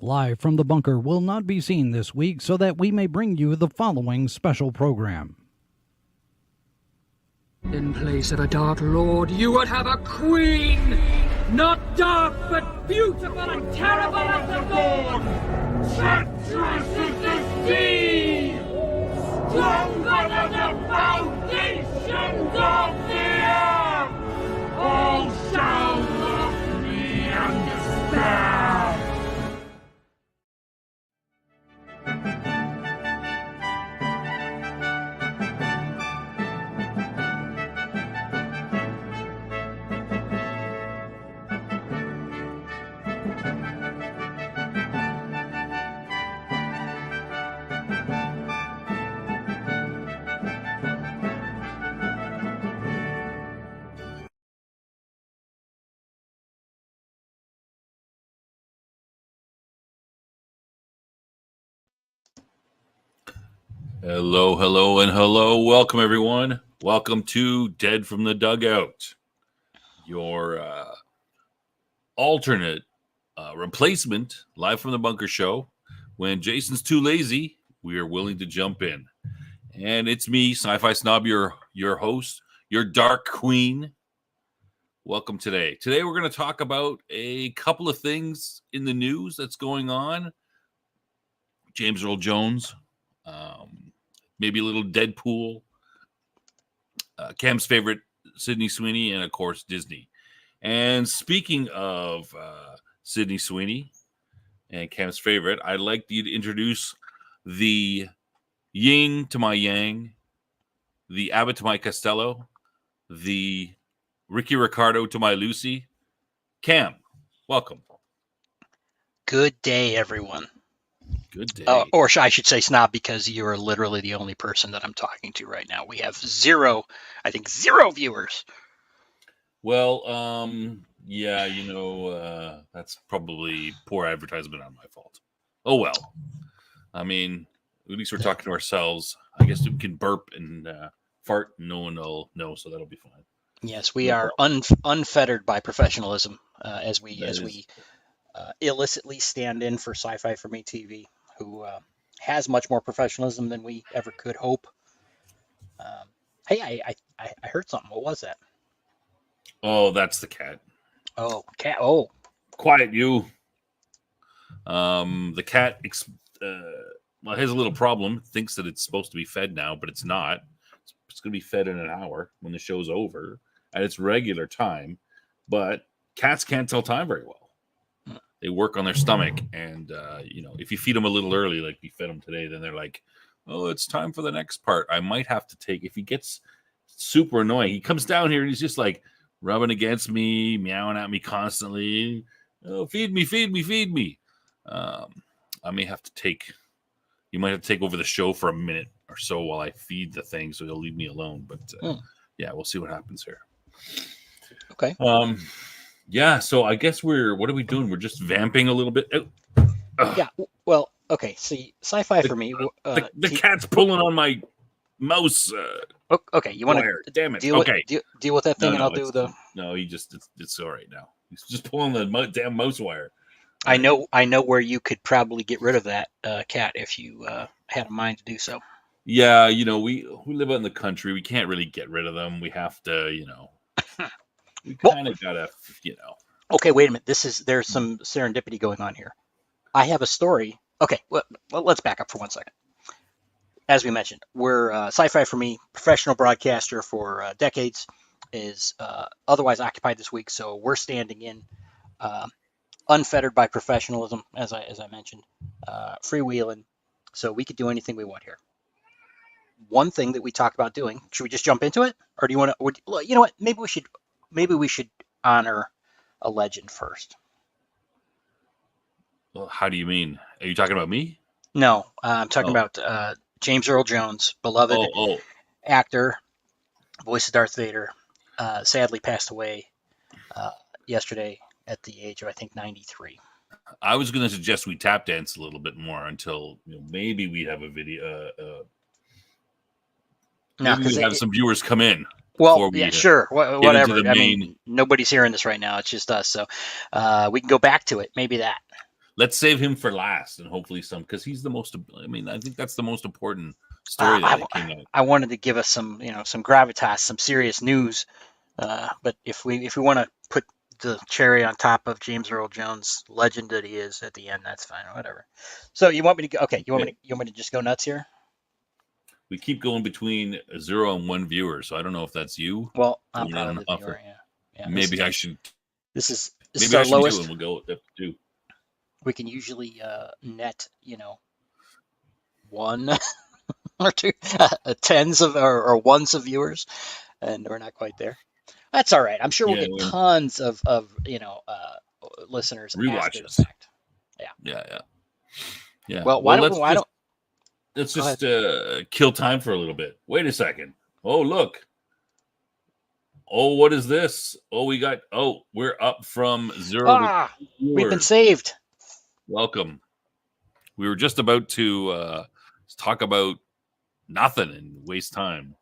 Live from the bunker will not be seen this week so that we may bring you the following special program. In place of a Dark Lord, you would have a queen! Not dark, but beautiful and terrible as the dawn! Treacherous as the sea! Stronger than the foundations of the earth! All shall love me and despair! Hello, hello, and hello. Welcome, everyone. Welcome to Dead from the Dugout, your alternate replacement live from the bunker show. When Jason's too lazy, we are willing to jump in. And it's me, Sci-Fi Snob, your host, your Dark Queen. Welcome today. Today, we're going to talk about a couple of things in the news that's going on. James Earl Jones. Maybe a little Deadpool, Cam's favorite, Sidney Sweeney, and, of course, Disney. And speaking of Sidney Sweeney and Cam's favorite, I'd like you to introduce the yin to my yang, the Abbott to my Costello, the Ricky Ricardo to my Lucy. Cam, welcome. Good day, everyone. Good day. Or I should say Snob, because you are literally the only person that I'm talking to right now. We have zero viewers. Well, yeah, that's probably poor advertisement on my fault. Oh, well. I mean, at least we're talking to ourselves. I guess we can burp and fart and no one will know, so that'll be fine. Yes, we are unfettered by professionalism as we illicitly stand in for Sci-Fi for Me TV, who has much more professionalism than we ever could hope. Hey, I heard something. What was that? Oh, that's the cat. Oh, cat. Oh, quiet, you. The cat has a little problem. Thinks that it's supposed to be fed now, but it's not. It's going to be fed in an hour when the show's over at its regular time. But cats can't tell time very well. They work on their stomach, and if you feed them a little early, like we fed them today, then they're like, "Oh, it's time for the next part." I might have to take, if he gets super annoying, he comes down here and he's just like rubbing against me, meowing at me constantly. "Oh, feed me, feed me, feed me." I may have to take. You might have to take over the show for a minute or so while I feed the thing, so he'll leave me alone. But yeah, we'll see what happens here. Okay. Yeah, so I guess what are we doing? We're just vamping a little bit. Yeah, well, okay, see, Sci-Fi for Me... the cat's pulling on my mouse. Okay, you want to... Damn it. Deal with that thing, and I'll do the... No, it's all right now. He's just pulling the damn mouse wire. I know where you could probably get rid of that cat if you had a mind to do so. Yeah, we live out in the country. We can't really get rid of them. We have to, we kind of gotta, Okay, wait a minute. There's some serendipity going on here. I have a story. Okay, well, let's back up for 1 second. As we mentioned, we're Sci-Fi for Me, professional broadcaster for decades, is otherwise occupied this week, so we're standing in, unfettered by professionalism, as I mentioned, freewheeling, so we could do anything we want here. One thing that we talk about doing, should we just jump into it, or do you want to? You know what? Maybe we should honor a legend first. Well, how do you mean? Are you talking about me? No, I'm talking about James Earl Jones, beloved actor, voice of Darth Vader, sadly passed away yesterday at the age of, I think, 93. I was going to suggest we tap dance a little bit more until maybe we have a video. Maybe we have some viewers come in. Well, yeah, sure, whatever. I mean, nobody's hearing this right now. It's just us, so we can go back to it. Maybe that. let's save him for last, and hopefully because he's the most. I mean, I think that's the most important story that came out. I wanted to give us some gravitas, some serious news. But if we want to put the cherry on top of James Earl Jones, legend that he is, at the end, that's fine. Whatever. So you want me to go? Okay, you want me to just go nuts here? We keep going between 0 and 1 viewer, so I don't know if that's you. Well, I'm probably the viewer. Yeah. Maybe I should. This is our lowest. And we'll go with 2. We can usually net, 1 or 2 tens of or ones of viewers, and we're not quite there. That's all right. I'm sure we'll get tons of listeners after the fact. Yeah. Well, let's just kill time for a little bit. Wait a second. Oh, look. Oh, what is this? Oh, we're up from 0 to 2 we've been saved. Welcome. We were just about to talk about nothing and waste time.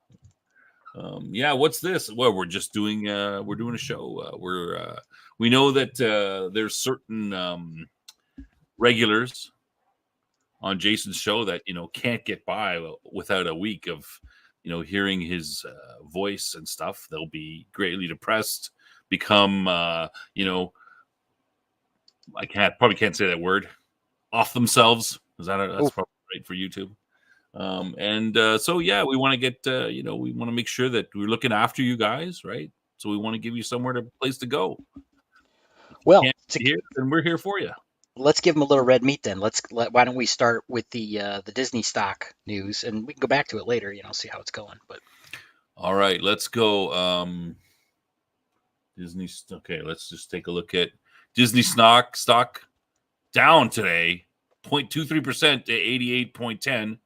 What's this? Well, we're just doing a show. We know that there's certain regulars on Jason's show that can't get by without a week of hearing his voice and stuff. They'll be greatly depressed, become probably can't say that word, off themselves. That's probably right for YouTube. We want to get we want to make sure that we're looking after you guys, right? So we want to give you somewhere place to go. Well, and we're here for you. Let's give them a little red meat then. Why don't we start with the Disney stock news, and we can go back to it later, see how it's going. But all right, let's go. Disney. Okay, let's just take a look at Disney stock down today, 0.23% to 88.10.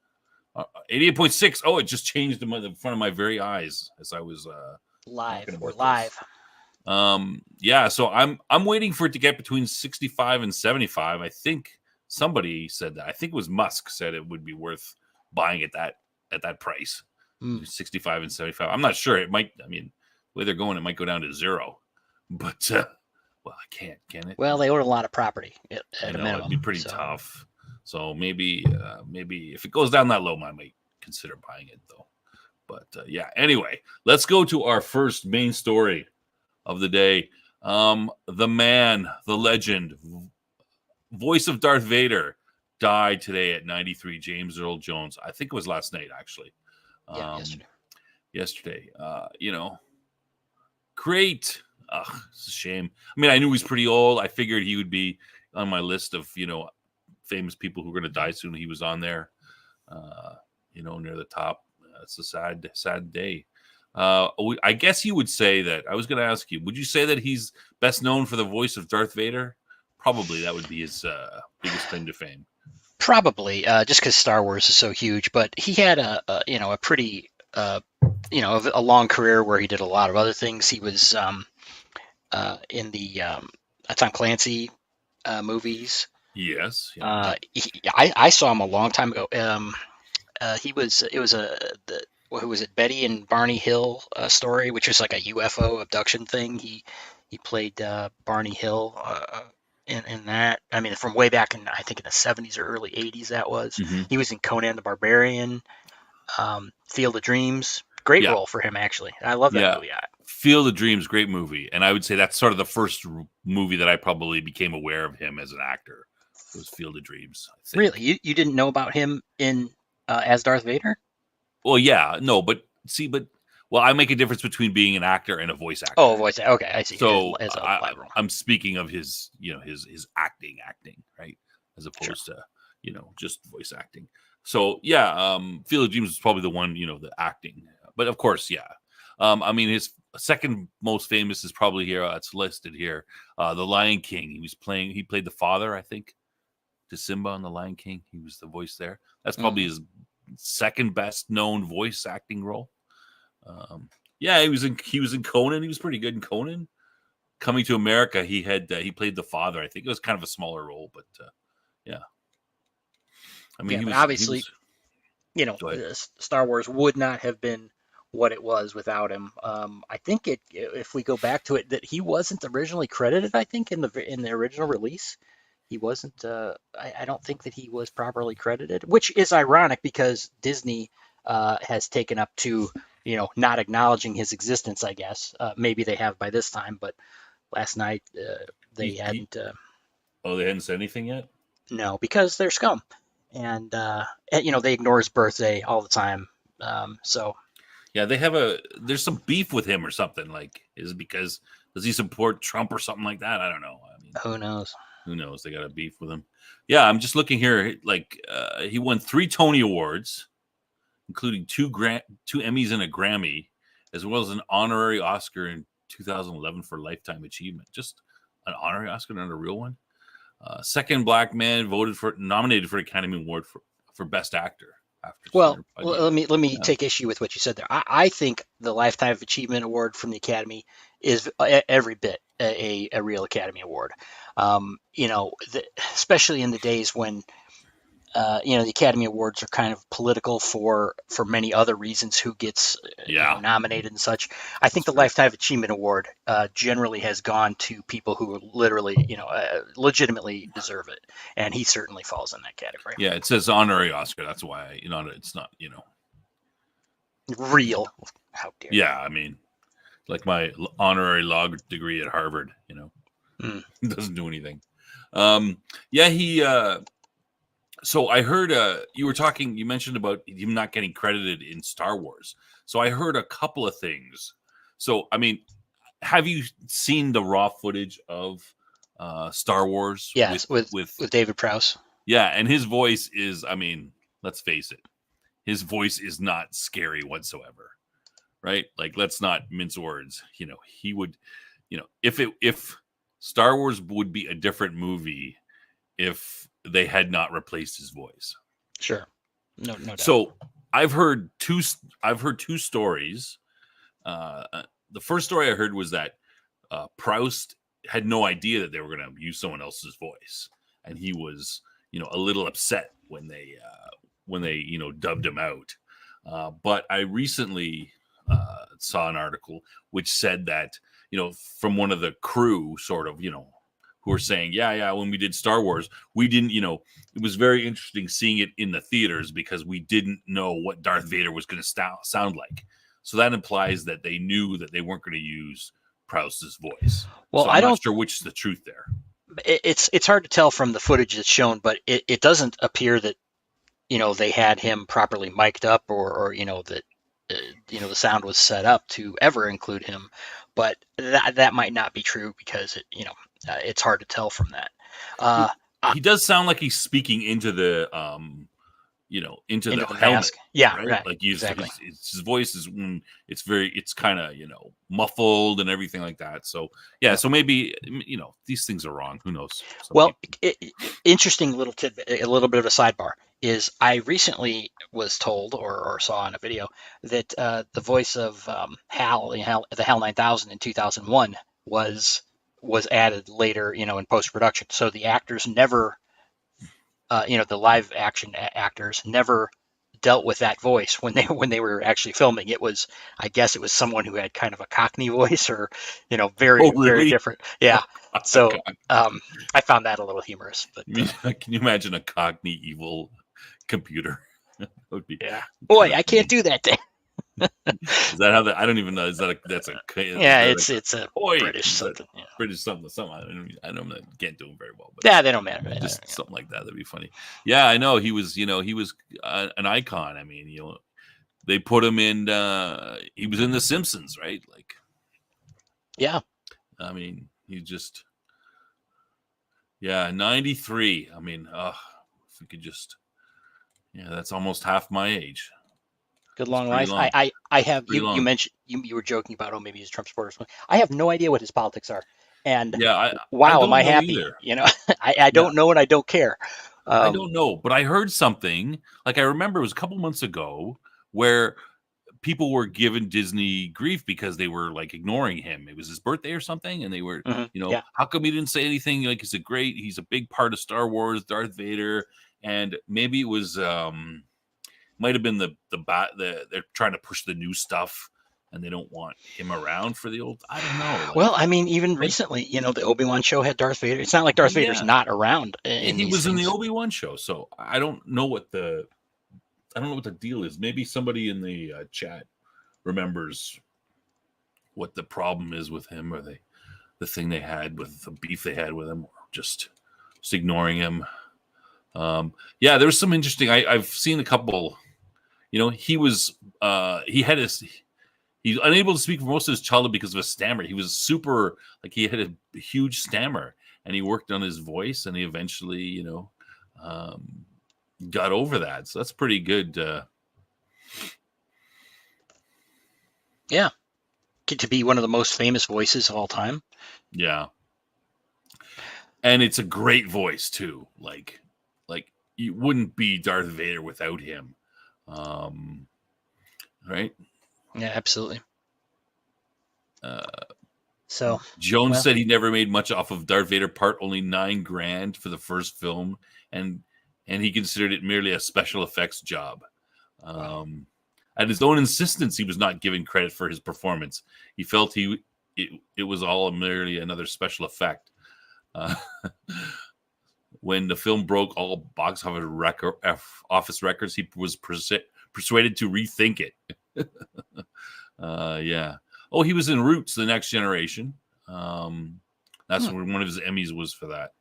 88.6. Oh, it just changed in front of my very eyes as I was live. We're live. So I'm waiting for it to get between 65 and 75. I think somebody said that. I think it was Musk said it would be worth buying at that price. 65 and 75. I'm not sure. It might. I mean, the way they're going, it might go down to 0. But I can't. Can it? Well, they own a lot of property at a minimum. It'd be pretty tough. So maybe if it goes down that low, I might consider buying it though. But anyway, let's go to our first main story of the day. The man, the legend, voice of Darth Vader, died today at 93. James Earl Jones. I think it was last night, actually. Yesterday. Great. It's a shame. I mean, I knew he was pretty old. I figured he would be on my list of famous people who are going to die soon. He was on there, near the top. It's a sad day. I guess you would say that. I was going to ask you, would you say that he's best known for the voice of Darth Vader? Probably that would be his biggest claim to fame. Probably, just because Star Wars is so huge. But he had a pretty, a long career where he did a lot of other things. He was in the Tom Clancy movies. Yes. Yeah. I saw him a long time ago. Who was it? Betty and Barney Hill story, which was like a UFO abduction thing. He played Barney Hill in that. I mean, from way back in, I think in the 70s or early 80s that was. Mm-hmm. He was in Conan the Barbarian, Field of Dreams. Great role for him, actually. I love that movie. Field of Dreams, great movie. And I would say that's sort of the first movie that I probably became aware of him as an actor. It was Field of Dreams. I think. Really? You didn't know about him in as Darth Vader? Well, yeah, no, I make a difference between being an actor and a voice actor. Oh, voice actor. Okay, I see. So I'm speaking of his, his acting, right, as opposed to, just voice acting. So Field of Dreams is probably the one, the acting. But of course, I mean, his second most famous is probably here. It's listed here. The Lion King. He played the father, I think, to Simba on The Lion King. He was the voice there. That's probably his second best known voice acting role. He was in Conan. He was pretty good in Conan. Coming to America, he played the father. I think it was kind of a smaller role, but I mean, obviously, Star Wars would not have been what it was without him. I think if we go back to it, that he wasn't originally credited. I think in the original release, he wasn't. I don't think that he was properly credited, which is ironic because Disney has taken up to not acknowledging his existence. I guess maybe they have by this time, but last night they hadn't. Oh, they hadn't said anything yet? No, because they're scum, and they ignore his birthday all the time. So yeah, there's some beef with him or something. Like, is it because does he support Trump or something like that? I don't know. I mean, who knows? Who knows? They got a beef with him. Yeah, I'm just looking here. Like, he won 3 Tony Awards, including 2 Emmys and a Grammy, as well as an honorary Oscar in 2011 for Lifetime Achievement. Just an honorary Oscar, not a real one. Second black man nominated for Academy Award for Best Actor. Well, let me take issue with what you said there. I think the Lifetime Achievement Award from the Academy is every bit a real Academy Award. Especially in the days when the Academy Awards are kind of political for many other reasons who gets nominated and such. I think the Lifetime Achievement Award generally has gone to people who literally, legitimately deserve it, and he certainly falls in that category. Yeah, it says honorary Oscar. That's why it's not real. How dare you? Yeah, I mean, like my honorary law degree at Harvard. It doesn't do anything. So I heard you mentioned about him not getting credited in Star Wars. So I heard a couple of things. So, I mean, have you seen the raw footage of Star Wars? Yes, with David Prowse. Yeah, and his voice is, I mean, let's face it, his voice is not scary whatsoever, right? Like, let's not mince words. He would, if Star Wars would be a different movie if they had not replaced his voice. Sure. No doubt. So I've heard two stories. The first story I heard was that Proust had no idea that they were going to use someone else's voice, and he was, a little upset when they dubbed him out. But I recently saw an article which said that from one of the crew, sort of, who are saying, when we did Star Wars, we didn't, it was very interesting seeing it in the theaters because we didn't know what Darth Vader was going to sound like. So that implies that they knew that they weren't going to use Prouse's voice. Well, so I'm not sure which is the truth there. It's hard to tell from the footage that's shown, but it doesn't appear that, they had him properly mic'd up or that, the sound was set up to ever include him. But that might not be true because it's hard to tell from that. He does sound like he's speaking into the into the helmet. Mask. Yeah, right. Like his voice is it's kind of muffled and everything like that. So so maybe these things are wrong. Who knows? Interesting little tidbit, a little bit of a sidebar is I recently was told or saw in a video that the voice of Hal, the HAL 9000 in 2001 was added later, in post-production. So the actors never, the live action actors never dealt with that voice when they were actually filming. I guess it was someone who had kind of a Cockney voice or, very different. Yeah. So I found that a little humorous. But can you imagine a Cockney evil computer? Would be, boy, I can't do that thing. Is that how I don't even know. Is that it's a British something. British something. I don't know. Can't do them very well. But they don't matter. Just something like that. That'd be funny. Yeah, I know. He was an icon. I mean, they put him in. He was in The Simpsons, right? Like, yeah. I mean, he just. 93. I mean, if we could just. Yeah, that's almost half my age. Good long life. Long. I have you mentioned you were joking about maybe he's a Trump supporter. I have no idea what his politics are, and am I happy? Either. I don't know and I don't care. I don't know, but I heard something like I remember it was a couple months ago where people were giving Disney grief because they were like ignoring him. It was his birthday or something, and they were how come he didn't say anything? Like he's a big part of Star Wars, Darth Vader, and maybe it was. Might have been they're trying to push the new stuff, and they don't want him around for the old. I don't know. Well, I mean, even recently, the Obi-Wan show had Darth Vader. It's not like Darth Vader's not around in he these was in the things. Obi-Wan show, so I don't know what the deal is. Maybe somebody in the chat remembers what the problem is with him, or the thing they had with the beef they had with him, or just ignoring him. Yeah, there was some interesting. I've seen a couple. He was he's unable to speak for most of his childhood because of a stammer. He was super, he had a huge stammer, and he worked on his voice, and he eventually, got over that. So that's pretty good. Yeah. To be one of the most famous voices of all time. Yeah. And it's a great voice too. Like you wouldn't be Darth Vader without him. Right? Yeah, absolutely. So Jones said he never made much off of Darth Vader part, only $9,000 for the first film, and he considered it merely a special effects job. At his own insistence, he was not given credit for his performance. He felt it was all merely another special effect. When the film broke all box office records, he was persuaded to rethink it. Yeah. Oh, he was in Roots, The Next Generation. That's where one of his Emmys was for that.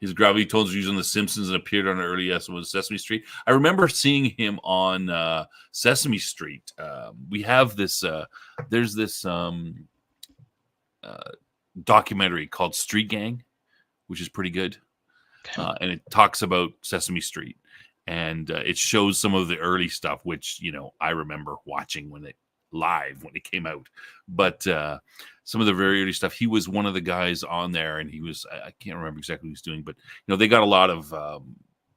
His gravity tones were used on The Simpsons and appeared on an early episode of Sesame Street. I remember seeing him on Sesame Street. We have this. There's this documentary called Street Gang, which is pretty good, and it talks about Sesame Street, and it shows some of the early stuff, which I remember watching when it came out. But some of the very early stuff, he was one of the guys on there, and he was, I can't remember exactly what he was doing, but they got a lot of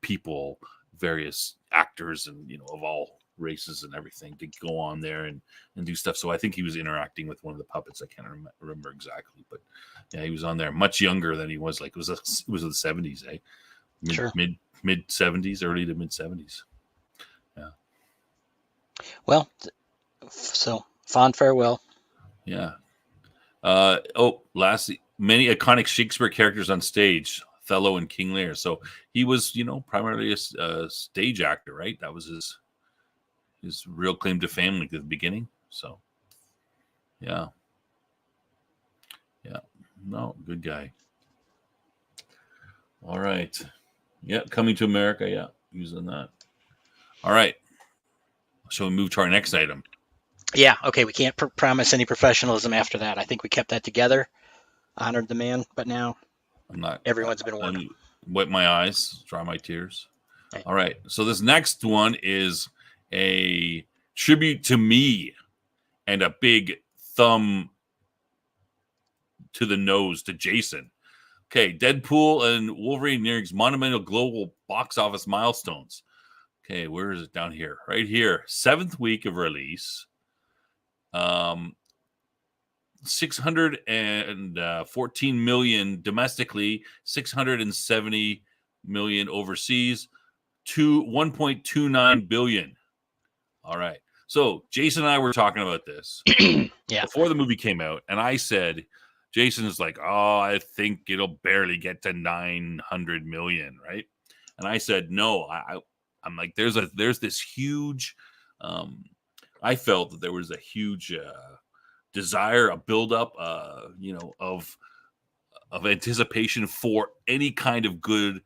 people, various actors, and of all races and everything, to go on there and do stuff. So I think he was interacting with one of the puppets. I can't remember exactly, but yeah, he was on there much younger than he was. It was the 70s, Sure. mid 70s, early to mid 70s. Yeah. Well, so fond farewell. Yeah. Lastly, many iconic Shakespeare characters on stage, Othello and King Lear. So he was, primarily a stage actor, right? That was his real claim to fame at the beginning. So, yeah. No, good guy. All right. Yeah, Coming to America. Yeah, using that. All right. Shall we move to our next item? Yeah. Okay. We can't promise any professionalism after that. I think we kept that together, honored the man, but now everyone's been warned. Wipe my eyes, dry my tears. Right. All right. So this next one is a tribute to me and a big thumb to the nose to Jason. Okay, Deadpool and Wolverine nearing monumental global box office milestones. Okay, where is it? Down here, right here. 7th week of release. 614 million domestically, 670 million overseas, to 1.29 billion. All right. So Jason and I were talking about this before the movie came out, and I said, Jason is like, oh, I think it'll barely get to 900 million, right? And I said, no, I'm like, there's this huge, I felt that there was a huge desire, a buildup, of anticipation for any kind of good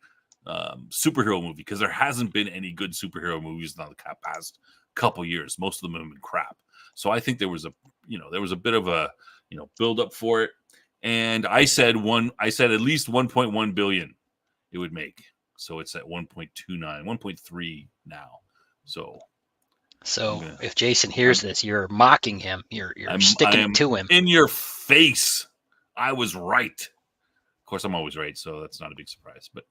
superhero movie, because there hasn't been any good superhero movies in the past couple years. Most of them have been crap. So I think there was a bit of a build up for it. And I said at least 1.1 billion it would make. So it's at 1.29, 1.3 now. So if Jason hears this, you're mocking him. You're sticking to him. In your face. I was right. Of course, I'm always right, so that's not a big surprise. But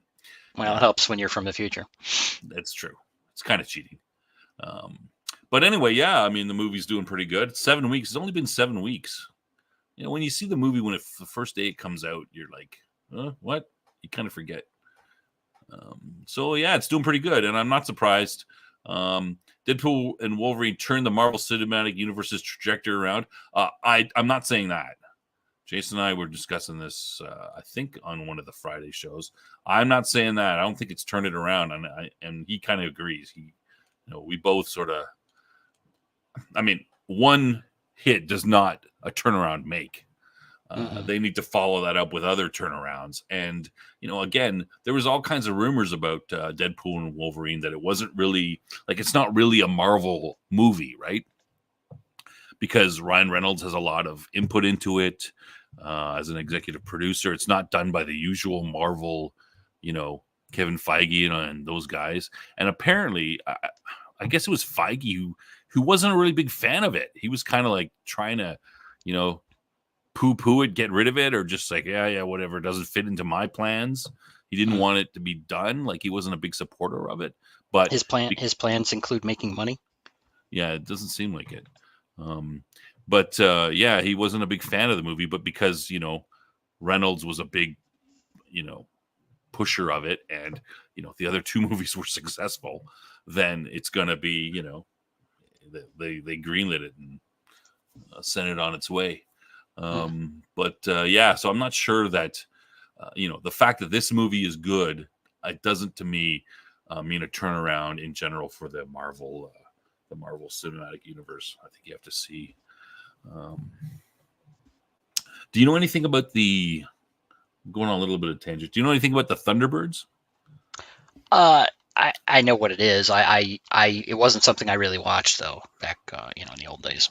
it helps when you're from the future. That's true. It's kind of cheating. But anyway, yeah, I mean, the movie's doing pretty good. 7 weeks. It's only been 7 weeks. When you see the movie the first day it comes out, you're like, what? You kind of forget. So yeah, it's doing pretty good, and I'm not surprised. Deadpool and Wolverine turned the Marvel Cinematic Universe's trajectory around. I'm not saying that. Jason and I were discussing this, I think, on one of the Friday shows. I'm not saying that. I don't think it's turned it around, and he kind of agrees. We both sort of. I mean, one hit does not a turnaround make. They need to follow that up with other turnarounds. And, again, there was all kinds of rumors about Deadpool and Wolverine that it wasn't really, it's not really a Marvel movie, right? Because Ryan Reynolds has a lot of input into it as an executive producer. It's not done by the usual Marvel, Kevin Feige and those guys. And apparently, I guess it was Feige who wasn't a really big fan of it. He was kind of trying to, poo-poo it, get rid of it, or just yeah, whatever, it doesn't fit into my plans. He didn't want it to be done. He wasn't a big supporter of it. But his plans include making money. Yeah, it doesn't seem like it. But he wasn't a big fan of the movie, but because, Reynolds was a big, pusher of it, and, the other two movies were successful, then it's going to be, they greenlit it and sent it on its way. So I'm not sure that, the fact that this movie is good, it doesn't to me mean a turnaround in general for the Marvel Cinematic Universe. I think you have to see. Do you know anything about going on a little bit of tangent? Do you know anything about the Thunderbirds? I know what it is. It wasn't something I really watched though back in the old days.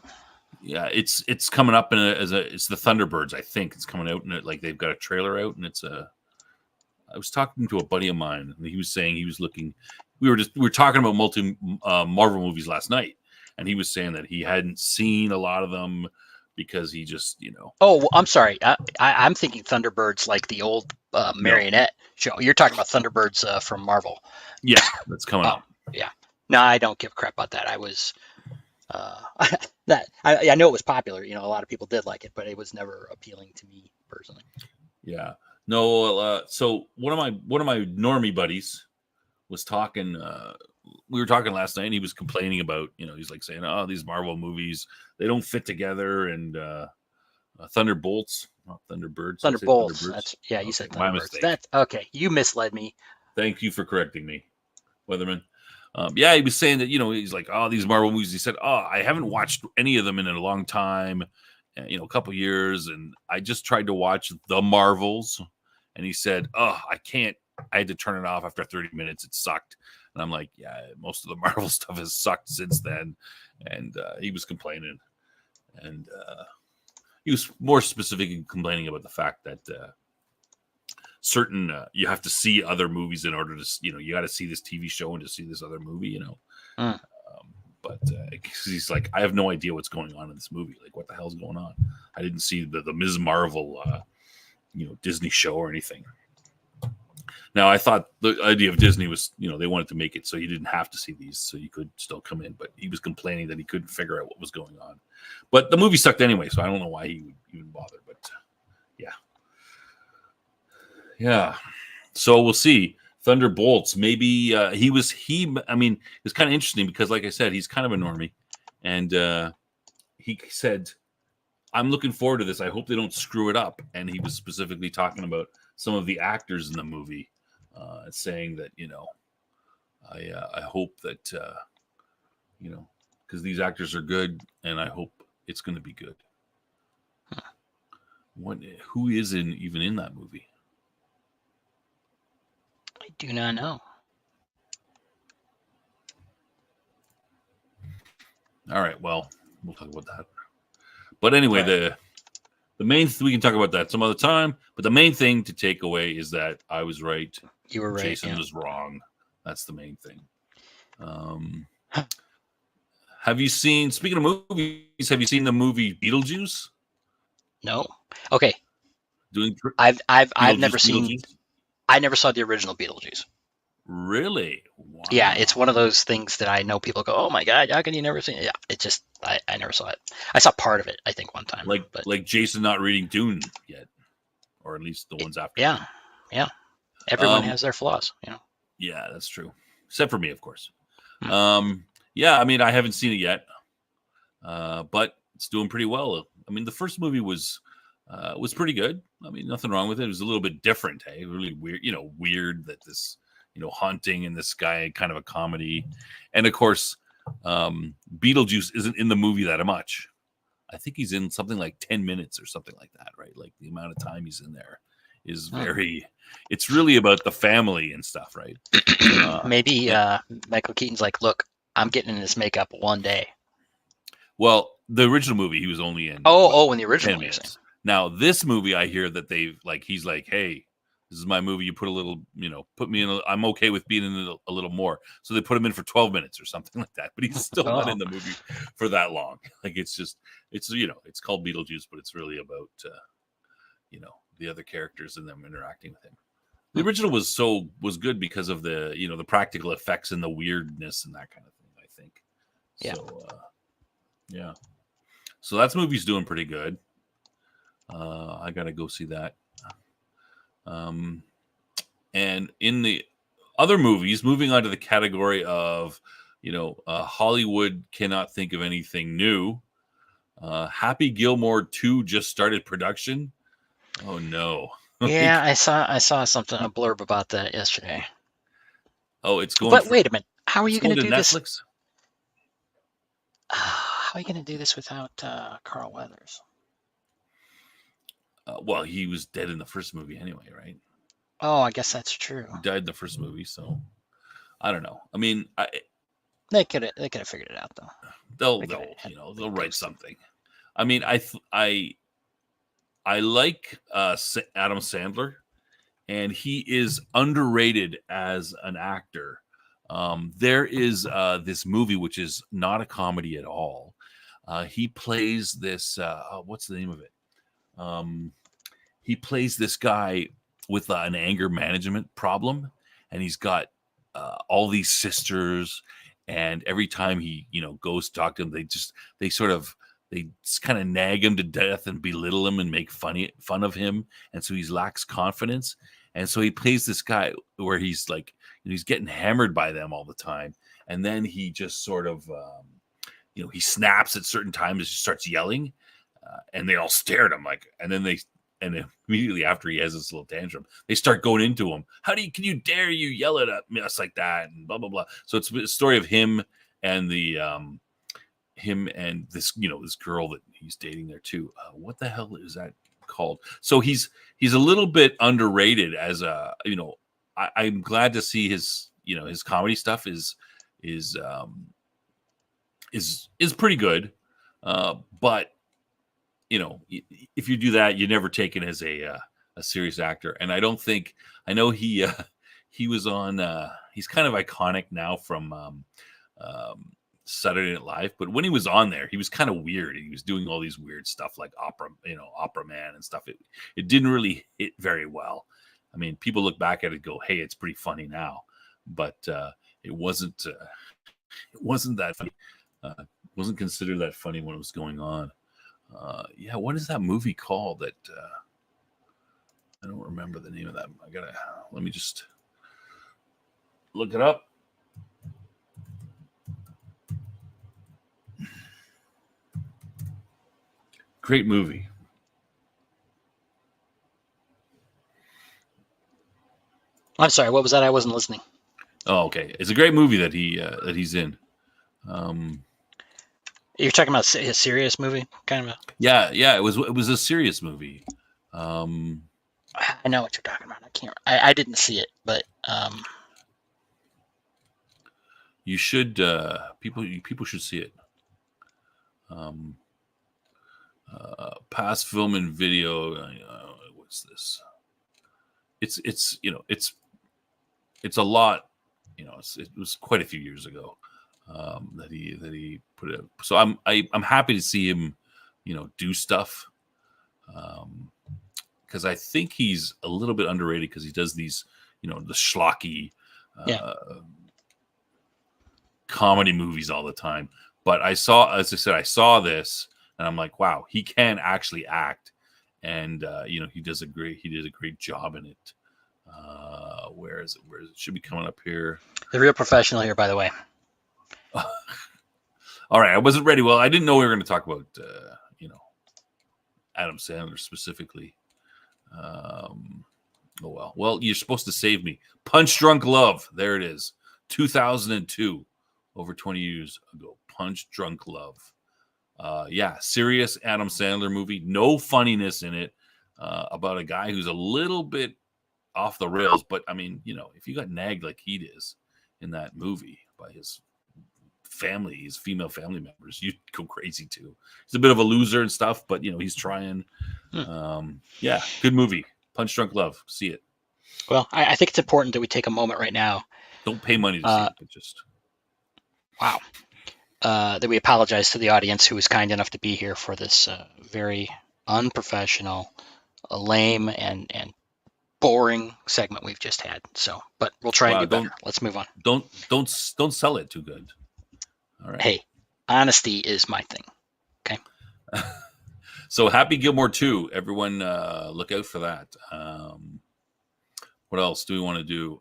Yeah, it's coming up it's the Thunderbirds. I think it's coming out, and they've got a trailer out, and I was talking to a buddy of mine, and he was saying he was looking. We were talking about Marvel movies last night, and he was saying that he hadn't seen a lot of them because he just Oh, well, I'm sorry. I'm thinking Thunderbirds like the old marionette show. You're talking about Thunderbirds from Marvel. Yeah, that's coming up. Yeah. No, I don't give a crap about that. I was. I know it was popular. A lot of people did like it, but it was never appealing to me personally. Yeah. No. So one of my normie buddies was talking. We were talking last night, and he was complaining about. He's saying, "Oh, these Marvel movies, they don't fit together." And Thunderbolts, not Thunderbirds. Thunderbolts. Thunderbirds. You said Thunderbirds. My mistake. That's okay. You misled me. Thank you for correcting me, Weatherman. He was saying that, he's like, oh, these Marvel movies. He said, oh, I haven't watched any of them in a long time, a couple years. And I just tried to watch The Marvels. And he said, oh, I can't. I had to turn it off after 30 minutes. It sucked. And I'm like, yeah, most of the Marvel stuff has sucked since then. And he was complaining. And he was more specifically complaining about the fact that certain you have to see other movies in order to you got to see this TV show and to see this other movie, but he's like, I have no idea what's going on in this movie. What the hell's going on? I didn't see the Ms. Marvel Disney show or anything. Now I thought the idea of Disney was they wanted to make it so you didn't have to see these, so you could still come in, but he was complaining that he couldn't figure out what was going on. But the movie sucked anyway, so I don't know why he would even bother. But yeah. So we'll see. Thunderbolts. Maybe I mean, it's kind of interesting because, like I said, he's kind of a normie, and he said, "I'm looking forward to this. I hope they don't screw it up." And he was specifically talking about some of the actors in the movie, saying that I hope that because these actors are good, and I hope it's going to be good. Who is even in that movie? I do not know. All right, well, we'll talk about that. But anyway, Right. the main we can talk about that some other time. But the main thing to take away is that I was right. You were right. Jason was wrong. That's the main thing. Have you seen? Speaking of movies, have you seen the movie Beetlejuice? No. Okay. I've never seen. Beetlejuice? I never saw the original Beetlejuice. Really? Wow. Yeah, it's one of those things that I know people go, "Oh my god, how can you never see it?" Yeah, it just I never saw it. I saw part of it, I think, one time. Like Jason not reading Dune yet, or at least the ones after. Yeah. Everyone has their flaws, Yeah, that's true. Except for me, of course. Yeah, I mean, I haven't seen it yet, but it's doing pretty well. I mean, the first movie was pretty good. I mean, nothing wrong with it. It was a little bit different, hey, really weird. Weird that this, haunting and this guy, kind of a comedy, and of course, Beetlejuice isn't in the movie that much. I think he's in something like 10 minutes or something like that, right? Like the amount of time he's in there is very. It's really about the family and stuff, right? Maybe Michael Keaton's like, look, I'm getting in this makeup one day. Well, the original movie, he was only in. In the original 10 minutes. Now, this movie, I hear that he's like, hey, this is my movie. You put a little, put me in. I'm okay with being in a little more. So they put him in for 12 minutes or something like that. But he's still not in the movie for that long. Like it's called Beetlejuice, but it's really about, the other characters and them interacting with him. The original was good because of the, the practical effects and the weirdness and that kind of thing, I think. Yeah. So, yeah. So that movie's doing pretty good. I got to go see that. And in the other movies, moving on to the category of, Hollywood cannot think of anything new. Happy Gilmore 2 just started production. Oh no. Yeah, I saw something, a blurb about that yesterday. Oh, it's going. But wait a minute, how are you going to do Netflix? this? How are you going to do this without Carl Weathers? Well, he was dead in the first movie anyway, right? Oh, I guess that's true. He died in the first movie, so I don't know. I mean, they could have figured it out though. They'll write something. I mean, I like Adam Sandler, and he is underrated as an actor. There is this movie which is not a comedy at all. He plays this. What's the name of it? He plays this guy with an anger management problem, and he's got all these sisters. And every time he, goes to talk to them, they just kind of nag him to death and belittle him and make fun of him. And so he lacks confidence. And so he plays this guy where he's like, he's getting hammered by them all the time. And then he just sort of, he snaps at certain times and just starts yelling. And they all stare at him and immediately after he has this little tantrum, they start going into him. Can you dare you yell at us like that? And blah, blah, blah. So it's a story of him and him and this, this girl that he's dating there too. What the hell is that called? So he's a little bit underrated as I'm glad to see his comedy stuff is pretty good. But if you do that, you're never taken as a serious actor. And I know he was on, he's kind of iconic now from Saturday Night Live, but when he was on there, he was kind of weird. He was doing all these weird stuff like Opera Man and stuff. It didn't really hit very well. I mean, people look back at it and go, hey, it's pretty funny now, but it wasn't that funny. Wasn't considered that funny when it was going on. What is that movie called that I don't remember the name of that. Let me just look it up. Great movie. I'm sorry, what was that? I wasn't listening. Oh, okay. It's a great movie that he's in. You're talking about a serious movie, kind of. Yeah. It was a serious movie. I know what you're talking about. I didn't see it, but you should. People should see it. Past film and video. What's this? It's a lot. It was quite a few years ago. That he put it. So I'm happy to see him, do stuff. Because I think he's a little bit underrated because he does these, the schlocky comedy movies all the time. But I saw this and I'm like, wow, he can actually act, and he did a great job in it. Where is it? It should be coming up here. The Real Professional here, by the way. All right, I wasn't ready. Well, I didn't know we were going to talk about Adam Sandler specifically. Oh well. Well, you're supposed to save me. Punch Drunk Love. There it is. 2002, over 20 years ago. Punch Drunk Love. Serious Adam Sandler movie. No funniness in it. About a guy who's a little bit off the rails, but I mean, if you got nagged like he is in that movie by his family, his female family members, you'd go crazy too. He's a bit of a loser and stuff, but he's trying. Good movie. Punch Drunk Love. See it. Well, I think it's important that we take a moment right now. Don't pay money to see it, but just wow. That we apologize to the audience who was kind enough to be here for this very unprofessional, lame, and boring segment we've just had. So, but we'll try and do better. Let's move on. Don't sell it too good. All right. Hey, honesty is my thing. Okay. So Happy Gilmore 2. Everyone look out for that. What else do we want to do?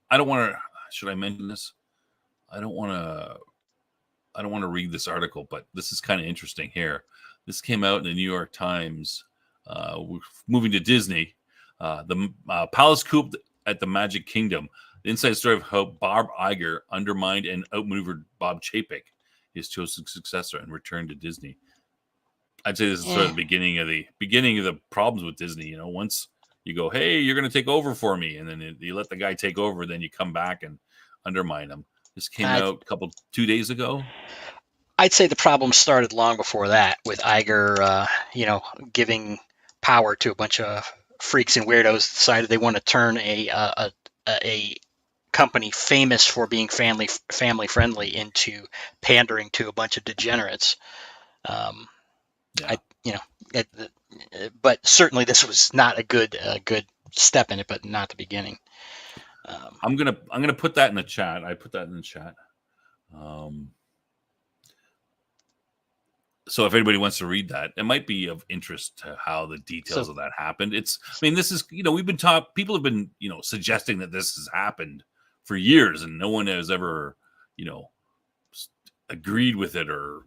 I don't want to. Should I mention this? I don't want to read this article, but this is kind of interesting here. This came out in the New York Times. We're moving to Disney. The Palace Coup at the Magic Kingdom. The inside story of how Bob Iger undermined and outmaneuvered Bob Chapek, his chosen successor, and returned to Disney. I'd say this is sort of the beginning of the problems with Disney. Once you go, hey, you're going to take over for me, and then you let the guy take over, then you come back and undermine him. This came out 2 days ago. I'd say the problem started long before that with Iger, giving power to a bunch of freaks and weirdos. Decided they want to turn a company famous for being family friendly into pandering to a bunch of degenerates. But certainly this was not a good step in it, but not the beginning. I'm gonna put that in the chat. I put that in the chat. So if anybody wants to read that, it might be of interest to how the details of that happened. This is, we've been taught, people have been, suggesting that this has happened for years and no one has ever, agreed with it or,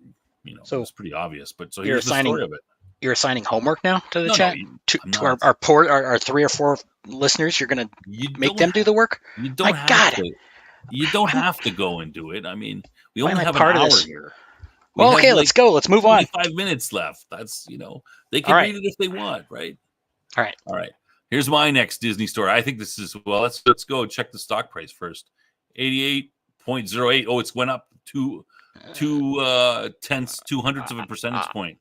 so it's pretty obvious. But so here's the story of it. You're assigning homework now to the chat? To our 3 or 4 listeners, you're going to make them do the work? You don't have to go and do it. I mean, we only have an hour here. Well, okay, let's go. Let's move on. 5 minutes left. That's, they can read it if they want, right? All right. Here's my next Disney story. I think this is, well, let's go check the stock price first. 88.08. Oh, it's went up 0.2 of a percentage point.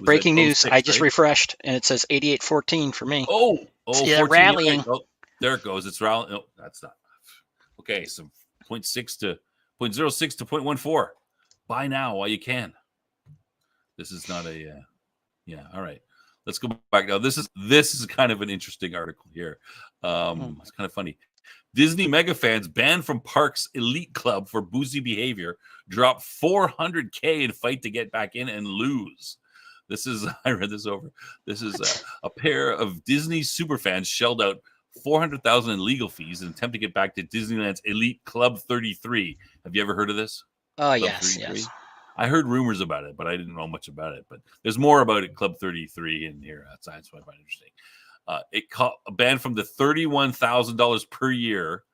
Breaking news. I just refreshed, and it says 88.14 for me. Oh, yeah, rallying. Oh, there it goes. It's rallying. No, that's not. Okay, so 0.06 to 0.14. Buy now while you can. This is not a. All right. Let's go back now. This is kind of an interesting article here. It's kind of funny. Disney mega fans banned from parks elite club for boozy behavior drop $400K in fight to get back in and lose. I read this over. This is a pair of Disney superfans shelled out $400,000 in legal fees in attempt to get back to Disneyland's elite Club 33. Have you ever heard of this? Oh, yes. I heard rumors about it, but I didn't know much about it. But there's more about it, Club 33 in here. That's what I find interesting. It caught a ban from the $31,000 per year,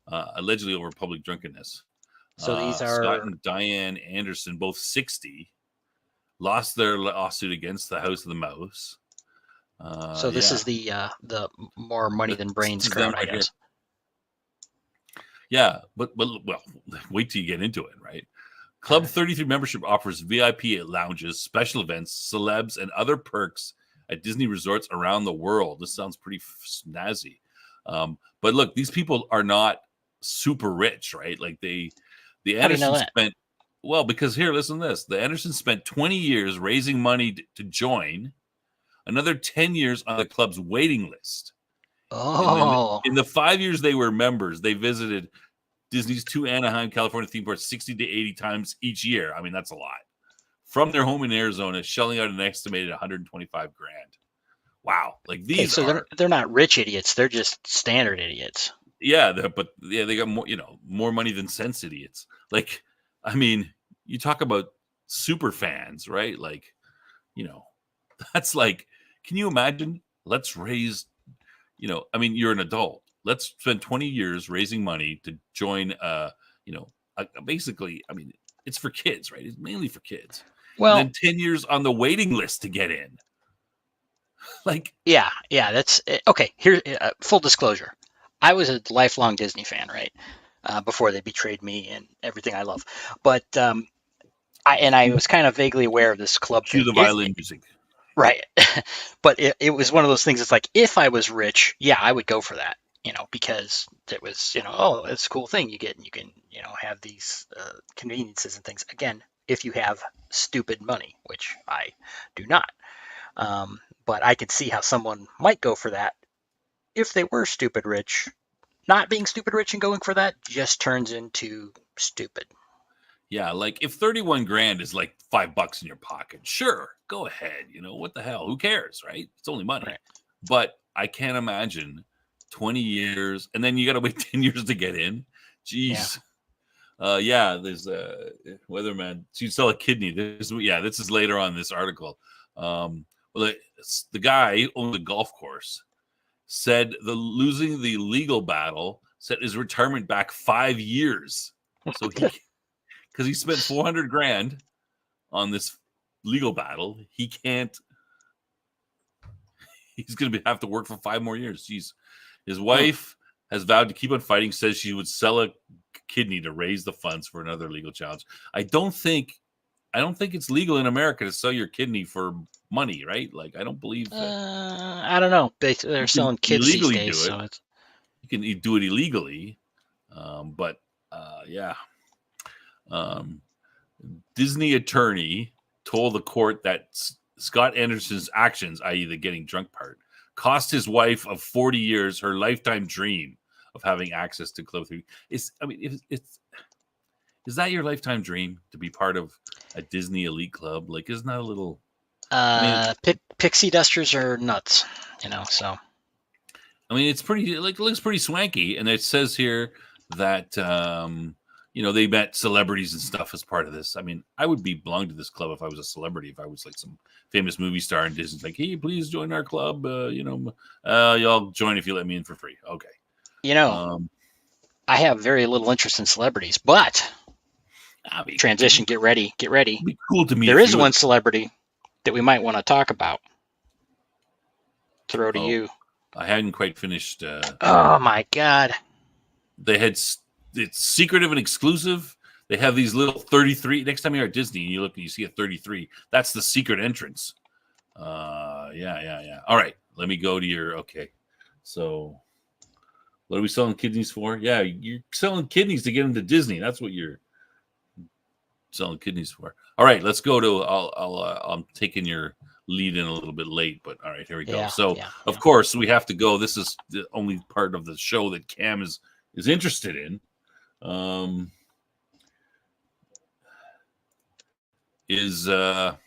allegedly over public drunkenness. So these are Scott and Diane Anderson, both 60, lost their lawsuit against the House of the Mouse. So this is the more money than brains crowd, I guess. Yeah, but wait till you get into it, right? Club 33 membership offers VIP lounges, special events, celebs, and other perks at Disney resorts around the world. This sounds pretty snazzy. But look, these people are not super rich, right? Like the Andersons spent, because here, listen to this. The Andersons spent 20 years raising money to join, another 10 years on the club's waiting list. Oh. In the 5 years they were members, they visited Disney's 2 Anaheim, California theme parks 60 to 80 times each year. I mean, that's a lot. From their home in Arizona, shelling out an estimated $125,000. Wow. Like these they're not rich idiots. They're just standard idiots. but they got more, more money than sense idiots. Like, I mean, you talk about super fans, right? Like, that's like, can you imagine? Let's raise, I mean, you're an adult. Let's spend 20 years raising money to join, basically, I mean, it's for kids, right? It's mainly for kids. Well, and then 10 years on the waiting list to get in. Like, yeah, that's okay. Here, full disclosure, I was a lifelong Disney fan, right? Before they betrayed me and everything I love, but I was kind of vaguely aware of this club cue thing. the violin music, right? But it was one of those things. It's like, if I was rich, yeah, I would go for that, because it was, oh, it's a cool thing you get, and you can, have these conveniences and things. Again, if you have stupid money, which I do not. But I could see how someone might go for that if they were stupid rich. Not being stupid rich and going for that just turns into stupid. Yeah, like if 31 grand is like $5 in your pocket, sure, go ahead. What the hell? Who cares, right? It's only money. Right. But I can't imagine 20 years and then you got to wait 10 years to get in. Jeez. Yeah, there's a weatherman. So you sell a kidney. This is later on in this article. Well, the guy who owned the golf course said losing the legal battle set his retirement back 5 years. So because he spent 400 grand on this legal battle, he's going to have to work for 5 more years. Jeez. His wife has vowed to keep on fighting, says she would sell a kidney to raise the funds for another legal challenge. I don't think it's legal in America to sell your kidney for money, right? Like, I don't believe that. I don't know. They're selling kids these days, so it's... You can do it illegally, but Disney attorney told the court that Scott Anderson's actions, i.e., the getting drunk part, cost his wife of 40 years her lifetime dream of having access to clothing. Is that your lifetime dream, to be part of a Disney elite club? Like, isn't that a little... pixie dusters are nuts, so... I mean, it's pretty, like, it looks pretty swanky. And it says here that, they met celebrities and stuff as part of this. I mean, I would belong to this club if I was a celebrity, if I was like some famous movie star and Disney's like, hey, please join our club. Y'all join if you let me in for free. Okay. I have very little interest in celebrities, but transition, get ready. It'd be cool to meet. There is one celebrity that we might want to talk about. Throw to you. I hadn't quite finished. Oh my God! They had it's secretive and exclusive. They have these little 33. Next time you're at Disney and you look and you see a 33, that's the secret entrance. Yeah. All right, let me go to your. Okay, so what are we selling kidneys for? Yeah, you're selling kidneys to get into Disney. That's what you're selling kidneys for. All right, let's go to. I'm taking your lead in a little bit late, but all right, here we go. Of course, we have to go. This is the only part of the show that Cam is interested in. Is our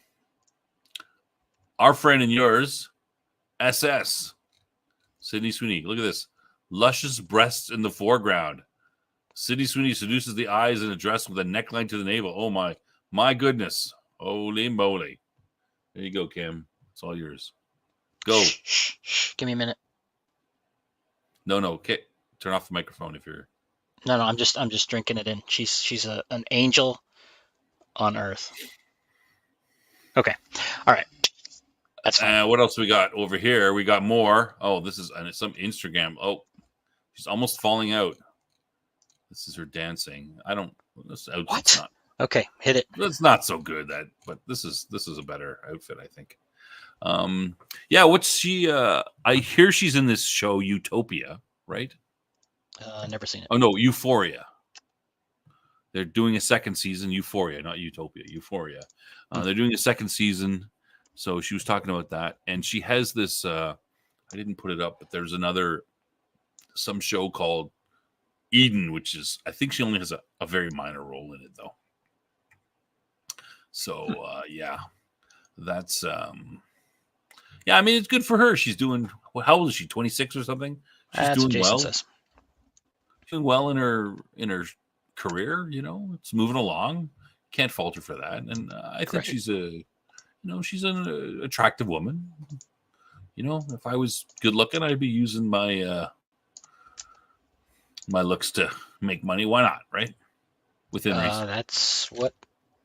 friend and yours, SS Sidney Sweeney. Look at this, luscious breasts in the foreground. Sidney Sweeney seduces the eyes in a dress with a neckline to the navel. Oh my goodness, holy moly! There you go, Cam. It's all yours. Go. Give me a minute. No. Okay. Turn off the microphone if you're. No. I'm just drinking it in. She's an angel on earth. Okay. All right. That's fine. What else we got over here? We got more. Oh, this is some Instagram. Oh, she's almost falling out. This is her dancing. I don't. This outfit's What? Not, okay, hit it. That's not so good. But this is a better outfit, I think. Yeah. What's she? I hear she's in this show Utopia, right? Never seen it. Oh no, Euphoria. They're doing a second season. Euphoria, not Utopia. Euphoria. They're doing a second season. So she was talking about that, and she has this. I didn't put it up, but there's some show called Eden, which is, I think she only has a very minor role in it though. So yeah, that's yeah. I mean, it's good for her. She's doing. How old is she? 26 or something. She's doing well. Says. doing well in her career. You know, it's moving along. Can't fault her for that. And I think Great. she's she's an attractive woman. You know, if I was good looking, I'd be using my my looks to make money. Why not, right? Within reason. That's what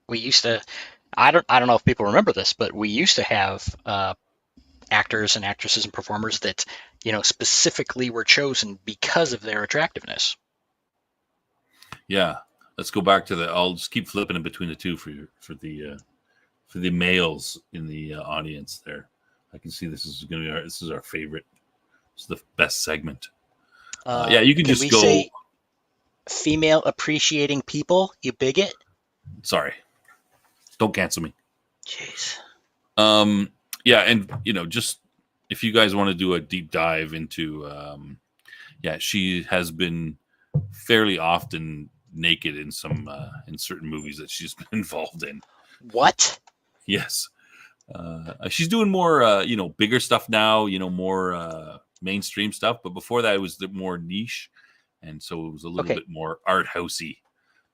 we used to. I don't know if people remember this, but we used to have actors and actresses and performers that specifically were chosen because of their attractiveness. Yeah, let's go back to I'll just keep flipping in between the two for the males in the audience there. I can see this is going to be this is our favorite. This is the best segment. Yeah, you can just go. Say female appreciating people, you bigot. Sorry, don't cancel me. Jeez. Yeah, and just if you guys want to do a deep dive into, she has been fairly often naked in some in certain movies that she's been involved in. What? Yes. She's doing more, bigger stuff now, more mainstream stuff. But before that, it was the more niche. And so it was a little bit more art housey.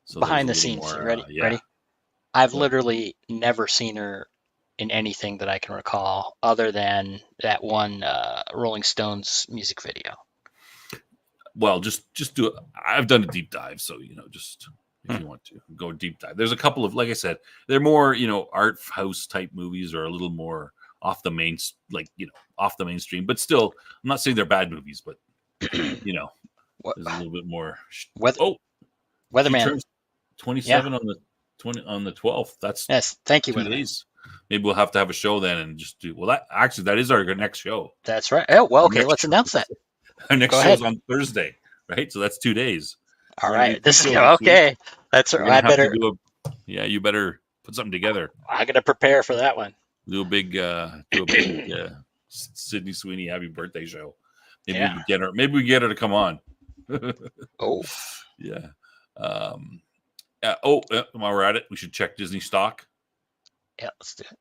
So behind the scenes. More, Ready? yeah. Ready? I've literally never seen her in anything that I can recall other than that one Rolling Stones music video. Well, just do it. I've done a deep dive. So, just if you want to go deep dive. There's a couple of, like I said, they're more, art house type movies or a little more off the off the mainstream, but still, I'm not saying they're bad movies, but there's a little bit more. Weatherman 27 on the 12th. That's yes. Thank you, 2 days. Maybe we'll have to have a show then and just do. Well, that is our next show. That's right. Oh, well, okay. Let's announce that. Our next show is on Thursday, right? So that's 2 days. All right. This is okay. That's I better. You better put something together. I'm gonna prepare for that one. Do a big Sidney Sweeney happy birthday show. Maybe we get her. Maybe we get her to come on. Oh yeah. While we're at it, we should check Disney stock. Yeah, let's do it.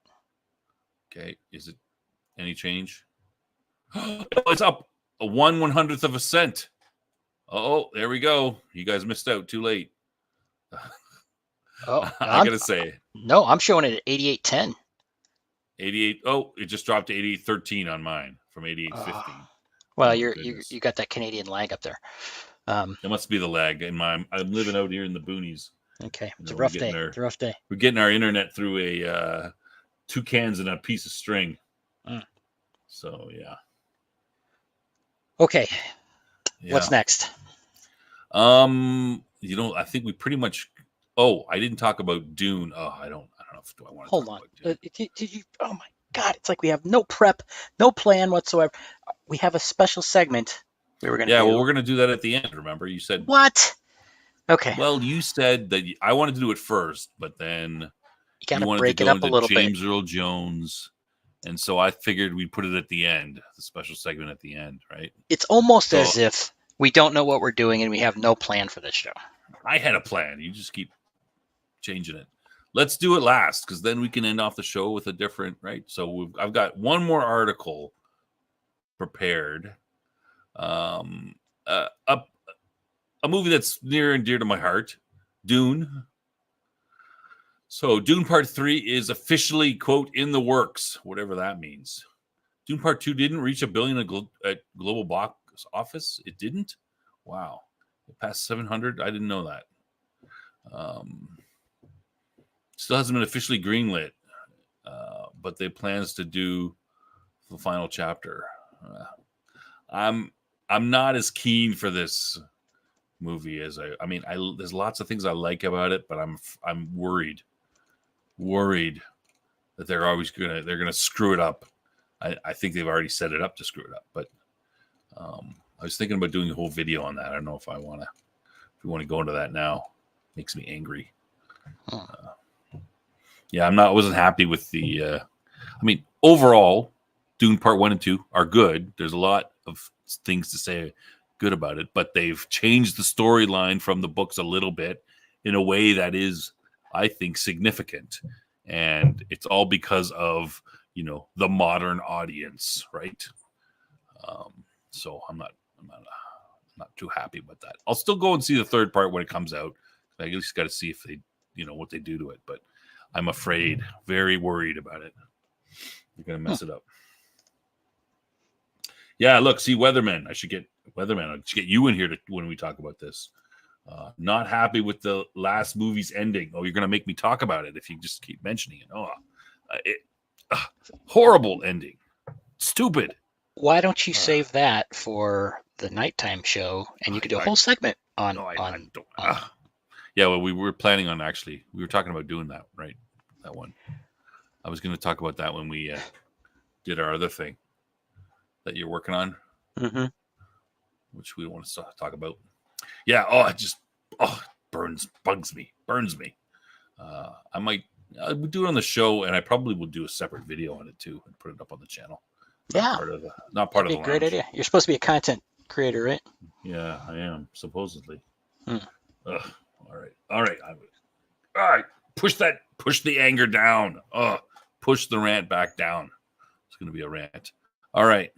Okay. Is it any change? Oh, it's up a 1/100th of a cent. Oh, there we go. You guys missed out. Too late. Oh, I gotta say. No, I'm showing it at 88.10. 88. Oh, it just dropped to 88.13 on mine from 88.15. Well, you got that Canadian lag up there. It must be the lag. I'm living out here in the boonies. Okay, it's a rough day. It's a rough day. We're getting our internet through a 2 cans and a piece of string. So yeah. Okay. Yeah. What's next? I think we pretty much. Oh, I didn't talk about Dune. Oh, I don't know if I want to. Hold on. Did you? Oh my God! It's like we have no prep, no plan whatsoever. We have a special segment we were going to. Yeah, well, we're going to do that at the end. Remember, you said what? Okay. Well, you said that I wanted to do it first, but then you got to break it up a little bit. James Earl Jones. And so I figured we'd put it at the end, the special segment at the end, right? It's almost as if we don't know what we're doing and we have no plan for this show. I had a plan. You just keep changing it. Let's do it last because then we can end off the show with a different, right? So I've got one more article prepared. A movie that's near and dear to my heart, Dune. So Dune Part 3 is officially, quote, in the works, whatever that means. Dune Part 2 didn't reach $1 billion at global box office. It didn't? Wow. It passed 700? I didn't know that. Still hasn't been officially greenlit, but they plans to do the final chapter. I'm not as keen for this movie as I mean, there's lots of things I like about it, but I'm worried that they're gonna screw it up. I think they've already set it up to screw it up, but I was thinking about doing a whole video on that. I don't know if we want to go into that now. Makes me angry. Yeah, I wasn't happy with the. I mean, overall, Dune Part 1 and 2 are good. There's a lot of things to say good about it, but they've changed the storyline from the books a little bit in a way that is, I think, significant, and it's all because of the modern audience, right? So I'm not not too happy about that. I'll still go and see the third part when it comes out. I just got to see if they, what they do to it. But I'm afraid, very worried about it. They're going to mess it up. Yeah, look, see, Weatherman. I should get you in here when we talk about this. Not happy with the last movie's ending. Oh, you're going to make me talk about it if you just keep mentioning it. Horrible ending. Stupid. Why don't you save that for the nighttime show, and you could do a whole segment on. Yeah, well, we were planning on we were talking about doing that, right? That one. I was going to talk about that when we did our other thing that you're working on, which we want to talk about. Yeah. Bugs me. I would do it on the show, and I probably will do a separate video on it too and put it up on the channel. Not part of the great idea. You're supposed to be a content creator, right? Yeah, I am supposedly. All right. Push the anger down. Push the rant back down. It's going to be a rant. All right.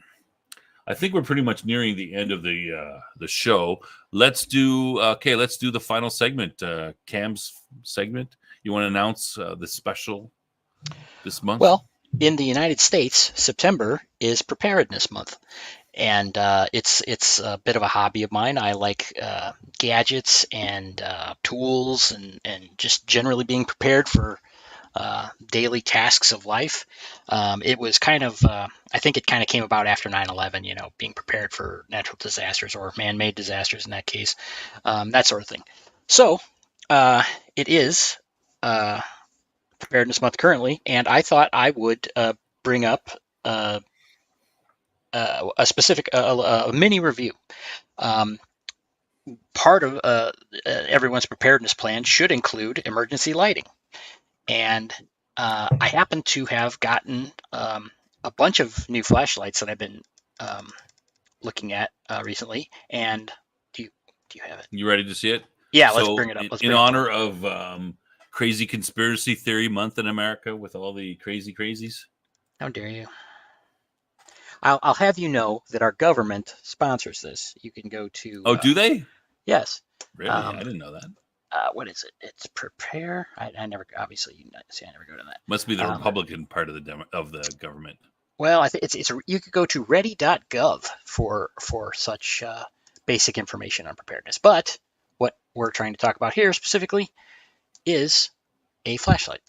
I think we're pretty much nearing the end of the show. Let's do the final segment, Cam's segment. You want to announce the special this month? Well, in the United States, September is Preparedness Month, and it's a bit of a hobby of mine. I like gadgets and tools and just generally being prepared for daily tasks of life. It was kind of, I think it kind of came about after 9/11, being prepared for natural disasters or man-made disasters in that case, that sort of thing. So it is Preparedness Month currently, and I thought I would bring up a specific a mini review. Part of everyone's preparedness plan should include emergency lighting. And I happen to have gotten a bunch of new flashlights that I've been looking at recently. And do you have it? You ready to see it? Yeah, let's bring it up. In honor of Crazy Conspiracy Theory Month in America with all the crazies. How dare you? I'll have you know that our government sponsors this. You can go to. Oh, do they? Yes. Really? I didn't know that. What is it? It's Prepare. I never, obviously, I never go to that. Must be the Republican part of the government. Well, I think you could go to ready.gov for such basic information on preparedness. But what we're trying to talk about here specifically is a flashlight.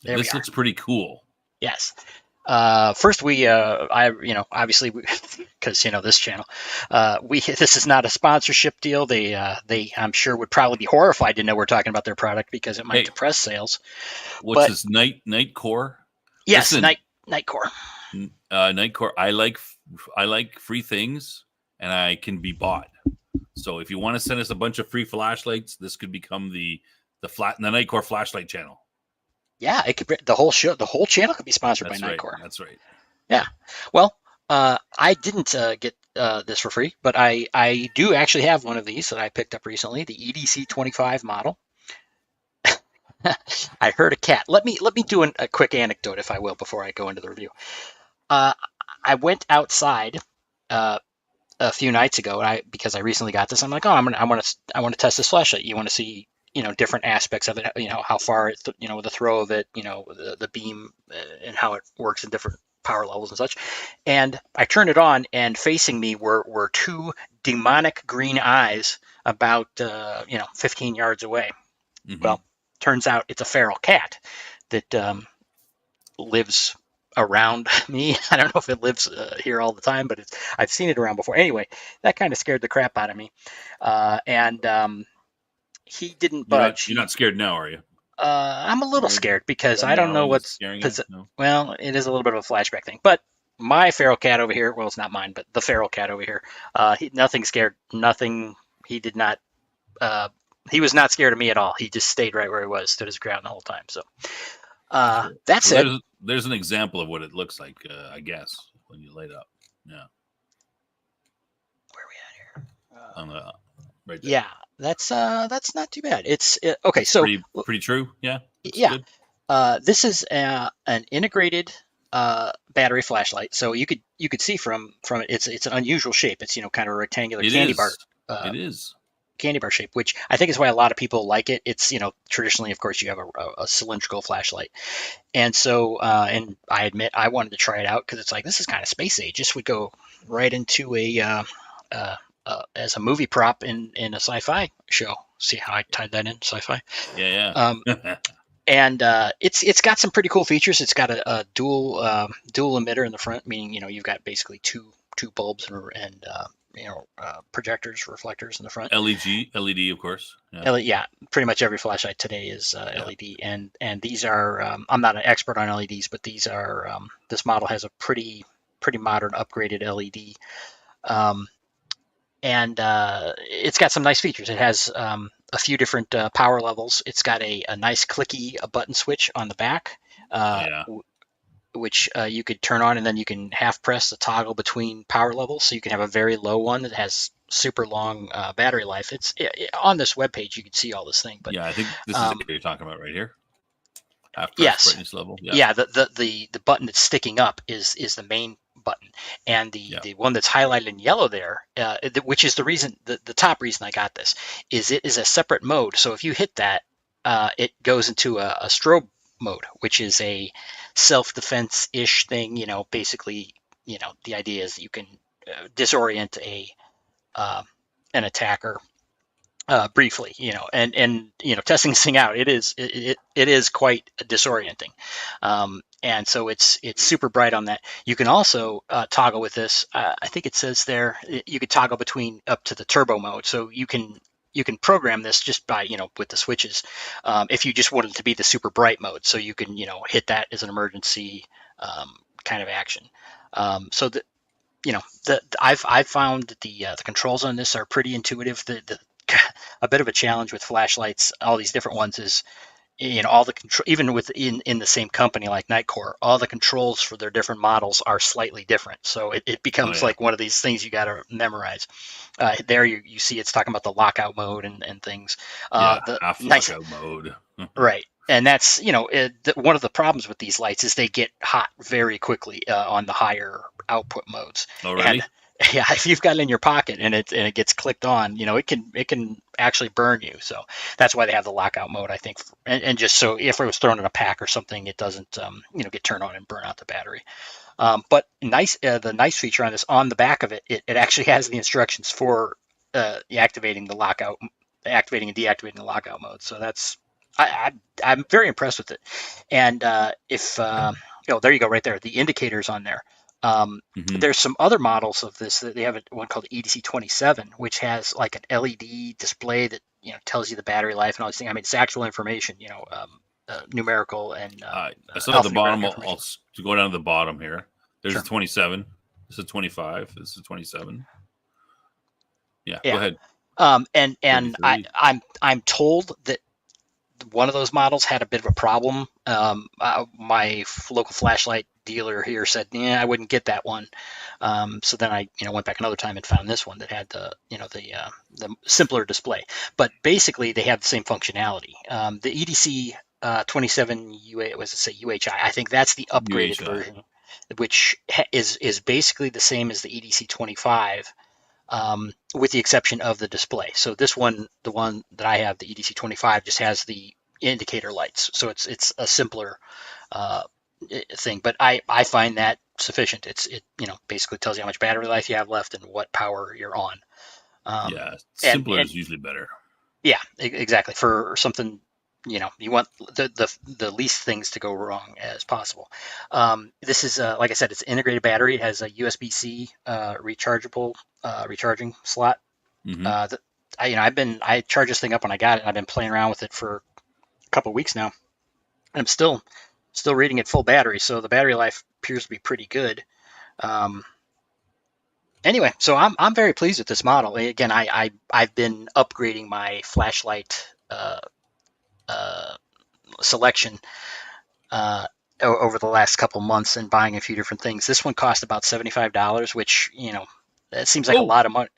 This looks pretty cool. Yes. First, obviously, because this channel, this is not a sponsorship deal. They I'm sure would probably be horrified to know we're talking about their product because it might depress sales. What's this Nightcore? Yes, Nightcore. Nightcore. I like free things, and I can be bought. So if you want to send us a bunch of free flashlights, this could become the Nightcore flashlight channel. Yeah, it could be the whole channel could be sponsored by Nightcore. That's right. Yeah. Well, I didn't get this for free, but I do actually have one of these that I picked up recently, the EDC 25 model. I heard a cat. Let me do a quick anecdote, if I will, before I go into the review. I went outside a few nights ago, because I recently got this. I'm like, I want to test this flashlight. You want to see different aspects of it, how far it, the throw of it, the beam and how it works in different power levels and such. And I turned it on, and facing me were two demonic green eyes about 15 yards away. Mm-hmm. Well, turns out it's a feral cat that lives around me. I don't know if it lives here all the time, but I've seen it around before. Anyway, that kind of scared the crap out of me. He didn't budge. You're not scared now, are you? I'm a little scared because I don't know what's. No. Well, it is a little bit of a flashback thing. But my feral cat over here, well, it's not mine, but the feral cat over here, nothing scared. Nothing. He did not. He was not scared of me at all. He just stayed right where he was, stood his ground the whole time. So that's it. There's an example of what it looks like, I guess, when you light up. Yeah. Where are we at here? On the right there. Yeah. That's not too bad. It's okay. So pretty true. Yeah. Yeah. This is an integrated battery flashlight. So you could see from it, it's an unusual shape. It's kind of a rectangular It candy is. bar. It is. Candy bar shape, which I think is why a lot of people like it. It's traditionally, of course, you have a cylindrical flashlight, and so and I admit I wanted to try it out because it's like, this is kind of space age. This would go right into as a movie prop in a sci-fi show. See how I tied that in, sci-fi? Yeah. Um, and it's got some pretty cool features. It's got a dual emitter in the front, meaning you've got basically two bulbs and projectors, reflectors in the front. LED, of course. Yeah, pretty much every flashlight today is LED, and these are. I'm not an expert on LEDs, but these are. This model has a pretty modern upgraded LED, and it's got some nice features. It has a few different power levels. It's got a nice clicky button switch on the back. Which you could turn on, and then you can half press the toggle between power levels. So you can have a very low one that has super long battery life. It's on this webpage. You can see all this thing. But I think this is what you're talking about right here. Half press yes. brightness level. Yeah. The button that's sticking up is the main button, and the one that's highlighted in yellow there, which is the reason, the top reason I got this, is it is a separate mode. So if you hit that, it goes into a strobe mode, which is a self-defense-ish thing. Basically, the idea is that you can disorient an attacker briefly, and testing this thing out, it is quite disorienting, and so it's super bright on that. You can also toggle with this. I think it says there you could toggle between up to the turbo mode, so you can program this just by with the switches, if you just wanted it to be the super bright mode, so you can hit that as an emergency kind of action. So that I've found that the controls on this are pretty intuitive. A bit of a challenge with flashlights, all these different ones, is all the control, even in the same company like Nightcore, all the controls for their different models are slightly different. So it becomes like one of these things you got to memorize. There you see it's talking about the lockout mode and things. The half nice lockout mode. right. And that's one of the problems with these lights is they get hot very quickly on the higher output modes. Oh, really? Yeah, if you've got it in your pocket and it gets clicked on, it can actually burn you. So that's why they have the lockout mode, I think, and just so if it was thrown in a pack or something, it doesn't get turned on and burn out the battery. But the nice feature on this, on the back of it actually has the instructions for activating and deactivating the lockout mode. So that's I'm very impressed with it. And if there you go, right there, the indicators on there. There's some other models of this. They have one called EDC 27, which has like an LED display that tells you the battery life and all these things. I mean, it's actual information, numerical and. I saw at the bottom. To go down to the bottom here. There's a 27. This is 25. This is 27. Yeah. Go ahead. And I'm told that one of those models had a bit of a problem. My local flashlight dealer here said, I wouldn't get that one. So then I went back another time and found this one that had the simpler display. But basically they have the same functionality. The EDC 27 UHI, I think that's the upgraded version, which is basically the same as the EDC 25. With the exception of the display. So this one, the one that I have, the EDC 25, just has the indicator lights. So it's a simpler thing, but I find that sufficient. It basically tells you how much battery life you have left and what power you're on. Simpler is usually better. Yeah, exactly. For something, you want the least things to go wrong as possible. This is like I said, it's an integrated battery. It has a USB-C rechargeable recharging slot. I charged this thing up when I got it, and I've been playing around with it for a couple of weeks now, and I'm still reading at full battery, so the battery life appears to be pretty good. Anyway, so I'm very pleased with this model. Again, I've been upgrading my flashlight selection over the last couple months and buying a few different things. This one cost about $75, which that seems like a lot of money.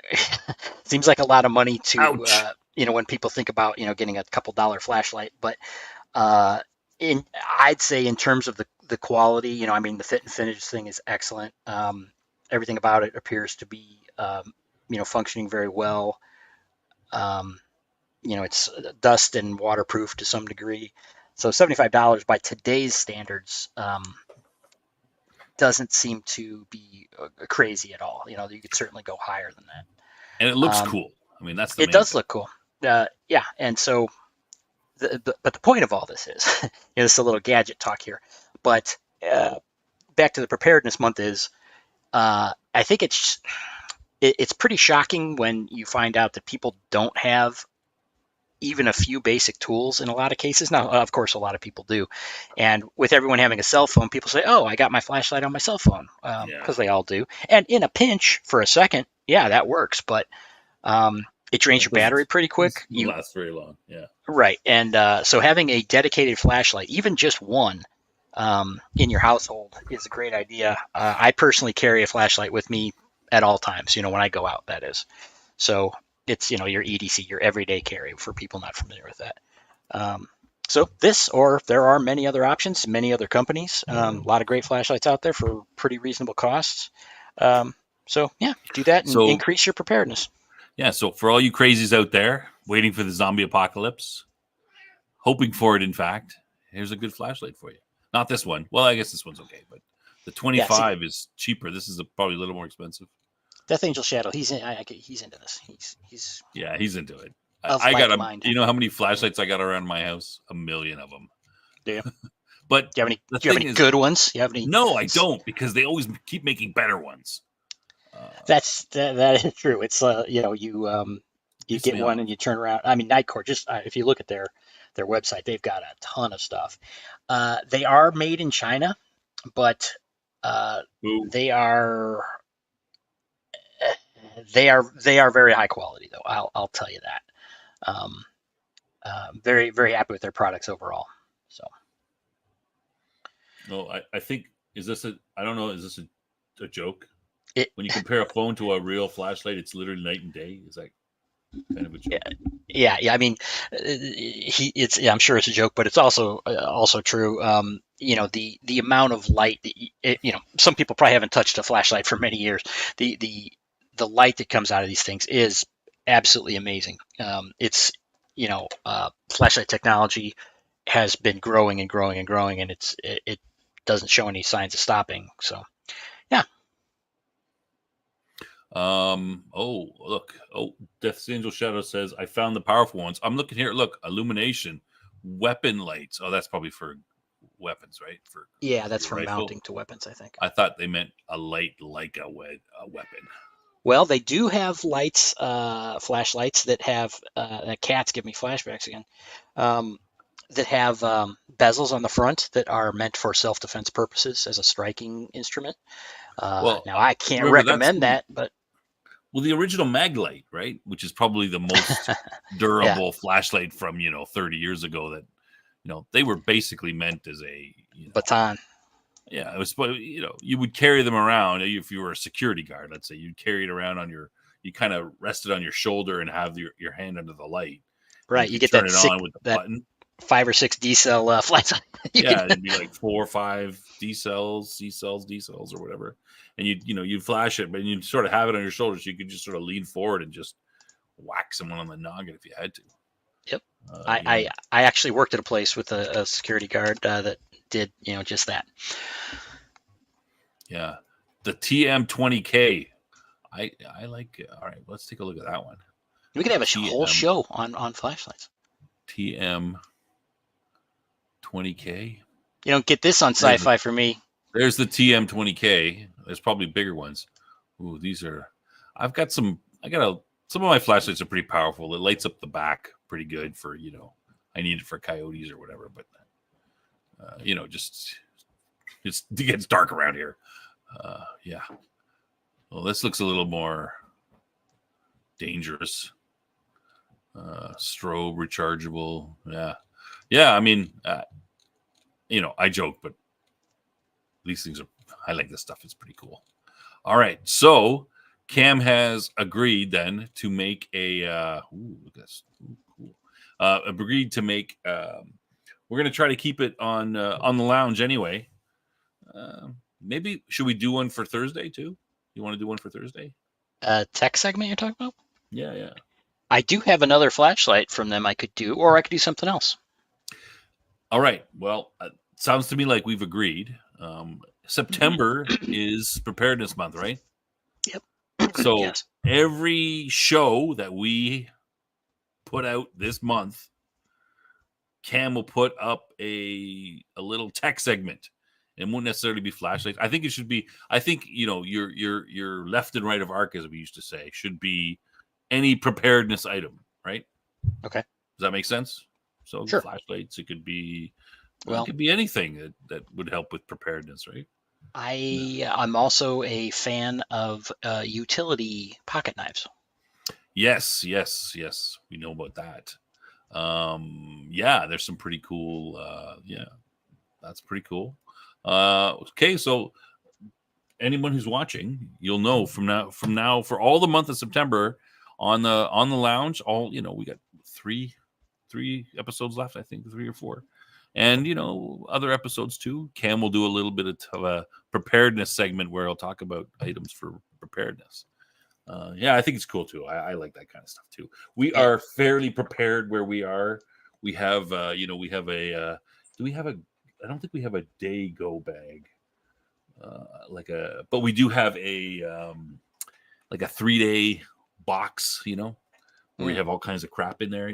Seems like a lot of money to when people think about getting a couple dollar flashlight. But I'd say in terms of the quality. You know, I mean, the fit and finish thing is excellent. Everything about it appears to be, functioning very well. Um, it's dust and waterproof to some degree. So $75 by today's standards doesn't seem to be crazy at all. You could certainly go higher than that. And it looks cool. I mean, that's the it main does thing. look cool. Yeah, and so, but the point of all this is, this is a little gadget talk here. But back to the preparedness month is, I think it's pretty shocking when you find out that people don't have even a few basic tools in a lot of cases. Now, of course, a lot of people do. And with everyone having a cell phone, people say, oh, I got my flashlight on my cell phone, because they all do. And in a pinch for a second, yeah, that works. But it drains your battery pretty quick. It doesn't last very long. Yeah. Right. And so having a dedicated flashlight, even just one, in your household is a great idea. I personally carry a flashlight with me at all times, when I go out, that is. So it's, your EDC, your everyday carry, for people not familiar with that. So this, or there are many other options, many other companies, a lot of great flashlights out there for pretty reasonable costs. So yeah, do that and increase your preparedness. Yeah. So for all you crazies out there waiting for the zombie apocalypse, hoping for it, in fact, here's a good flashlight for you. Not this one. Well, I guess this one's okay, but the 25 is cheaper. This is probably a little more expensive. Death Angel Shadow, he's into this. He's into it. I got you know how many flashlights I got around my house? 1 million of them. Do you? But do you have any good ones? You have any? No, I don't, because they always keep making better ones. That is true. It's you get one and you turn around. I mean, Nightcore. Just if you look at their website, they've got a ton of stuff. They are made in China, but they are very high quality, though. I'll tell you that. Very, very happy with their products overall. So. No, I think, is this a joke? When you compare a phone to a real flashlight, it's literally night and day. Is that kind of a joke? Yeah. I mean, I'm sure it's a joke, but it's also true. The amount of light that some people probably haven't touched a flashlight for many years. The light that comes out of these things is absolutely amazing. It's flashlight technology has been growing and growing and growing, and it doesn't show any signs of stopping. So, yeah. Oh, look. Oh, Death Angel Shadow says, I found the powerful ones. I'm looking here. Look, illumination, weapon lights. Oh, that's probably for weapons, right? That's for rifle. Mounting to weapons, I think. I thought they meant a light like a weapon. Well, they do have lights, flashlights that have, cats give me flashbacks again, that have bezels on the front that are meant for self-defense purposes as a striking instrument. Now, I can't recommend that, but... Well, the original Maglite, right, which is probably the most durable flashlight from, 30 years ago, that, they were basically meant as a... baton. Yeah, it was, you would carry them around if you were a security guard. Let's say you'd carry it around you kind of rest it on your shoulder and have your hand under the light. Right, you get turn it on with the button. 5 or 6 D cell flights. It'd be like 4 or 5 D cells, C cells, D cells, or whatever. And you'd flash it, but you'd sort of have it on your shoulders. So you could just sort of lean forward and just whack someone on the noggin if you had to. Yep. I actually worked at a place with a security guard that did just that. Yeah, the TM20K. I like. All right, let's take a look at that one. We could have a whole show on flashlights. TM20K. You don't get this on Sci-Fi for me. There's the TM20K. There's probably bigger ones. Ooh, these are. I've got some. Some of my flashlights are pretty powerful. It lights up the back pretty good for I need it for coyotes or whatever. But just it gets dark around here. Yeah. Well, this looks a little more dangerous. Strobe rechargeable. Yeah. I mean, I joke, but these things I like this stuff. It's pretty cool. All right. So Cam has agreed then to make a, look at this. Cool. Agreed to make, we're going to try to keep it on the lounge anyway. Maybe should we do one for Thursday too? You want to do one for Thursday? Tech segment you're talking about? Yeah. I do have another flashlight from them I could do, or I could do something else. All right. Well, sounds to me like we've agreed. September is Preparedness Month, right? Yep. So Yes. every show that we put out this month, Cam will put up a little tech segment. It won't necessarily be flashlights. I think it should be. I think your left and right of arc, as we used to say, should be any preparedness item, right? Okay. Does that make sense? So Sure. flashlights. It could be. Well, it could be anything that would help with preparedness, right? I'm also a fan of utility pocket knives. Yes. We know about that. Yeah, there's some pretty cool. Yeah, that's pretty cool. Okay, so anyone who's watching, you'll know from now for all the month of September on the lounge. All we got three episodes left, I think 3 or 4. And other episodes too. Cam will do a little bit of a preparedness segment where he'll talk about items for preparedness. Yeah, I think it's cool too. I like that kind of stuff too. We are fairly prepared where we are. We have we have a do we have a I don't think we have a day go bag. But we do have a like a 3-day box, where you have all kinds of crap in there,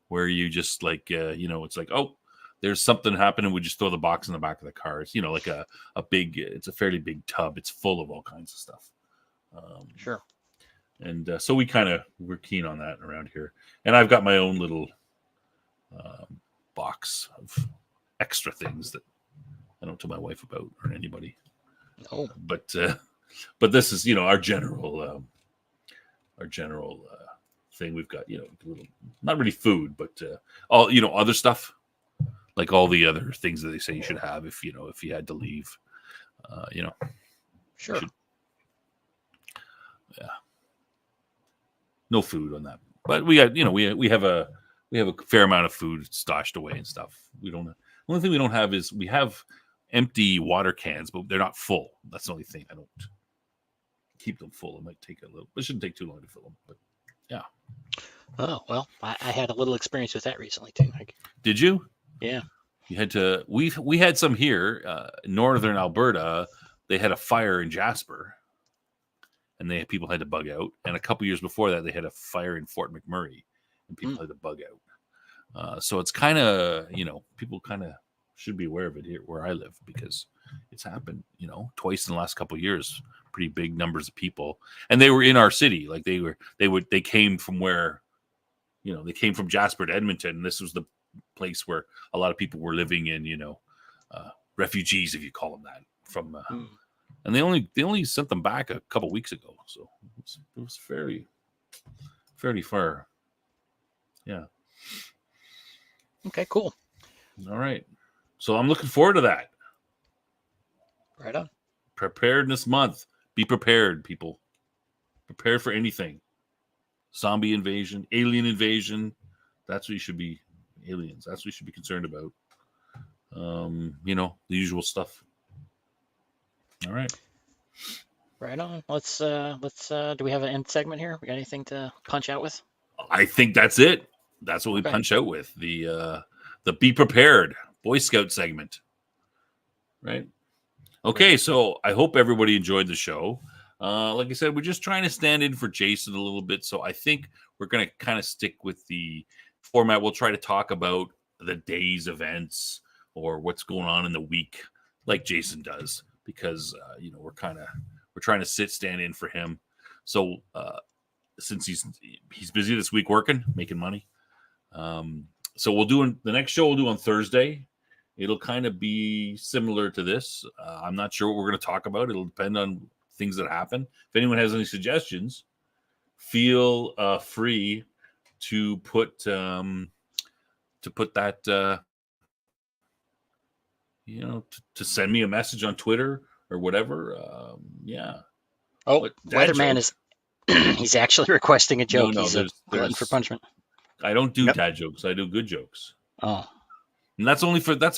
where you just it's like, oh, there's something happening. We just throw the box in the back of the car. It's, like a big, it's a fairly big tub. It's full of all kinds of stuff. Sure. And so we're keen on that around here. And I've got my own little box of extra things that I don't tell my wife about or anybody. No. But this is, our general thing. We've got, little, not really food, but all, other stuff. Like all the other things that they say you should have if you had to leave, Sure. Yeah. No food on that, but we got we have a fair amount of food stashed away and stuff. We don't. The only thing we don't have is we have empty water cans, but they're not full. That's the only thing. I don't keep them full. It might take a little. It shouldn't take too long to fill them, but yeah. Oh well, I had a little experience with that recently too. Did you? Yeah. You had to. We had some here, northern Alberta. They had a fire in Jasper, and people had to bug out. And a couple years before that, they had a fire in Fort McMurray, and people had to bug out. So it's kind of people kind of should be aware of it here where I live because it's happened twice in the last couple of years. Pretty big numbers of people, and they were in our city. Like they came from where, they came from Jasper to Edmonton. And this was the place where a lot of people were living in, refugees, if you call them that, from. And they only sent them back a couple weeks ago, so it was fairly far. Yeah. Okay. Cool. All right. So I'm looking forward to that. Right on. Preparedness Month. Be prepared, people. Prepare for anything. Zombie invasion, alien invasion. That's what you should be. Aliens. That's what you should be concerned about. The usual stuff. All right. Right on. Let's do we have an end segment here? We got anything to punch out with? I think that's it. That's what we punch out with. The Be Prepared Boy Scout segment. Right? Okay, so I hope everybody enjoyed the show. Like I said, we're just trying to stand in for Jason a little bit. So I think we're going to kind of stick with the format. We'll try to talk about the day's events or what's going on in the week like Jason does. Because we're trying to stand in for him. So since he's busy this week working, making money, so we'll do the next show we'll do on Thursday. It'll kind of be similar to this. I'm not sure what we're going to talk about. It'll depend on things that happen. If anyone has any suggestions, feel free to put that. To send me a message on Twitter or whatever. Yeah. Oh, Weatherman is he's actually requesting a joke. No, he's a glutton for punishment. I don't do dad jokes. I do good jokes. Oh. And that's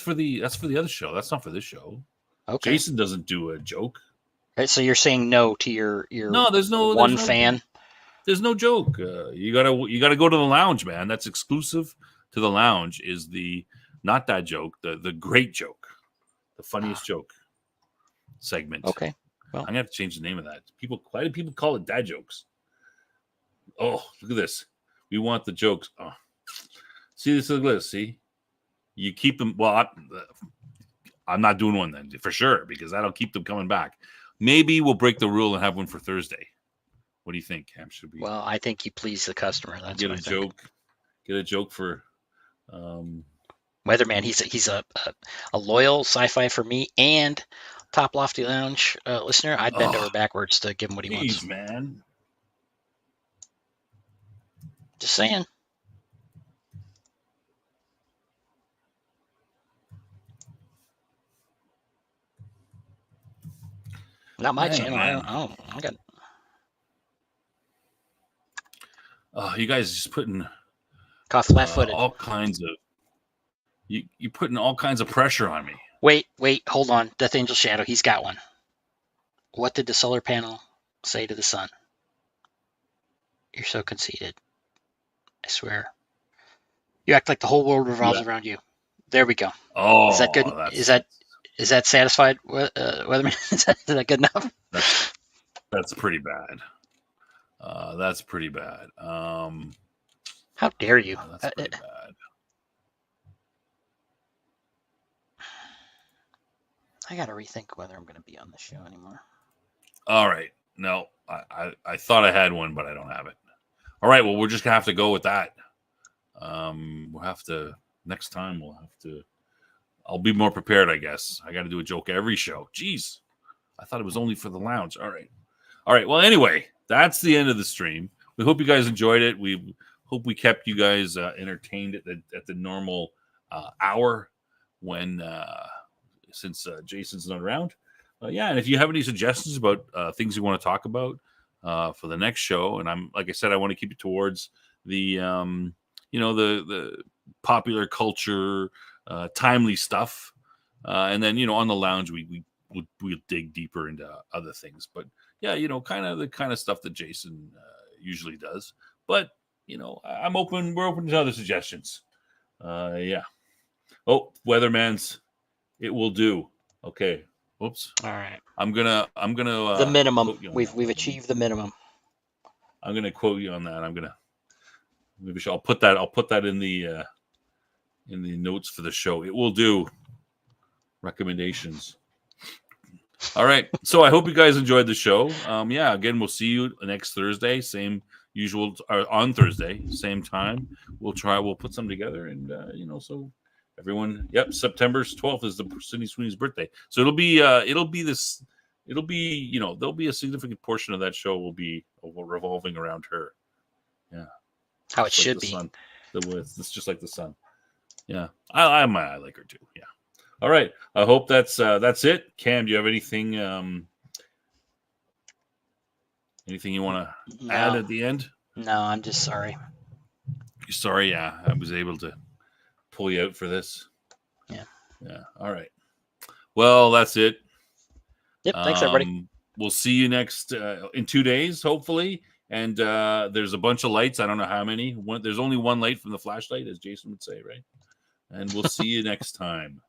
for the other show. That's not for this show. Okay. Jason doesn't do a joke. Right, so you're saying no to your No, there's no one fan. There's no joke. You gotta go to the lounge, man. That's exclusive to the lounge. Is the not that joke, the great joke, the funniest joke segment. Okay. Well, I'm gonna have to change the name of that. Why do people call it dad jokes? Oh, look at this. We want the jokes. Oh. See this? Look at this. See, you keep them. Well, I'm not doing one then for sure because that'll keep them coming back. Maybe we'll break the rule and have one for Thursday. What do you think, Cam? Should we? well, I think you please the customer. That's get what a I think. joke. Get a joke for. Weatherman, he's a loyal sci-fi for me and Top Lofty Lounge listener. I'd bend over backwards to give him what he wants. Jeez, man. Just saying. Not my Man, channel. man. I got. You guys just putting Caught flat-footed. all kinds of. You're putting all kinds of pressure on me. Wait, hold on. Death Angel Shadow, he's got one. What did the solar panel say to the sun? You're so conceited. I swear. You act like the whole world revolves around you. There we go. Oh, Is that good? Is that satisfied, Weatherman? Is that good enough? That's pretty bad. That's pretty bad. How dare you? That's pretty bad. I got to rethink whether I'm going to be on the show anymore. All right. No, I thought I had one, but I don't have it. All right. Well, we're just gonna have to go with that. We'll have to next time. We'll have to. I'll be more prepared, I guess. I got to do a joke every show. Jeez, I thought it was only for the lounge. All right. Well, anyway, that's the end of the stream. We hope you guys enjoyed it. We hope we kept you guys entertained at the normal hour when since Jason's not around. And if you have any suggestions about things you want to talk about for the next show, and like I said, I want to keep it towards the the popular culture, timely stuff, and then on the lounge we'll dig deeper into other things. But kind of the kind of stuff that Jason usually does. But I'm open. We're open to other suggestions. Oh, Weatherman's. It will do. Okay. Whoops. All right. I'm gonna. The minimum. We've achieved the minimum. I'm gonna quote you on that. I'll put that in the notes for the show. It will do. Recommendations. All right. So I hope you guys enjoyed the show. Again, we'll see you next Thursday. Same usual on Thursday, same time. We'll put some together and so. Everyone, September 12th is the Sidney Sweeney's birthday. So there'll be a significant portion of that show will be revolving around her. Yeah. How it should be. Sun. It's just like the sun. Yeah. I like her too. Yeah. All right. I hope that's it. Cam, do you have anything you want to add at the end? No, I'm just sorry. You're sorry, yeah. I was able to pull you out for this. Yeah. All right. Well, that's it. Yep. Thanks, everybody. We'll see you next in 2 days, hopefully. And there's a bunch of lights. I don't know how many. There's only one light from the flashlight, as Jason would say, right? And we'll see you next time.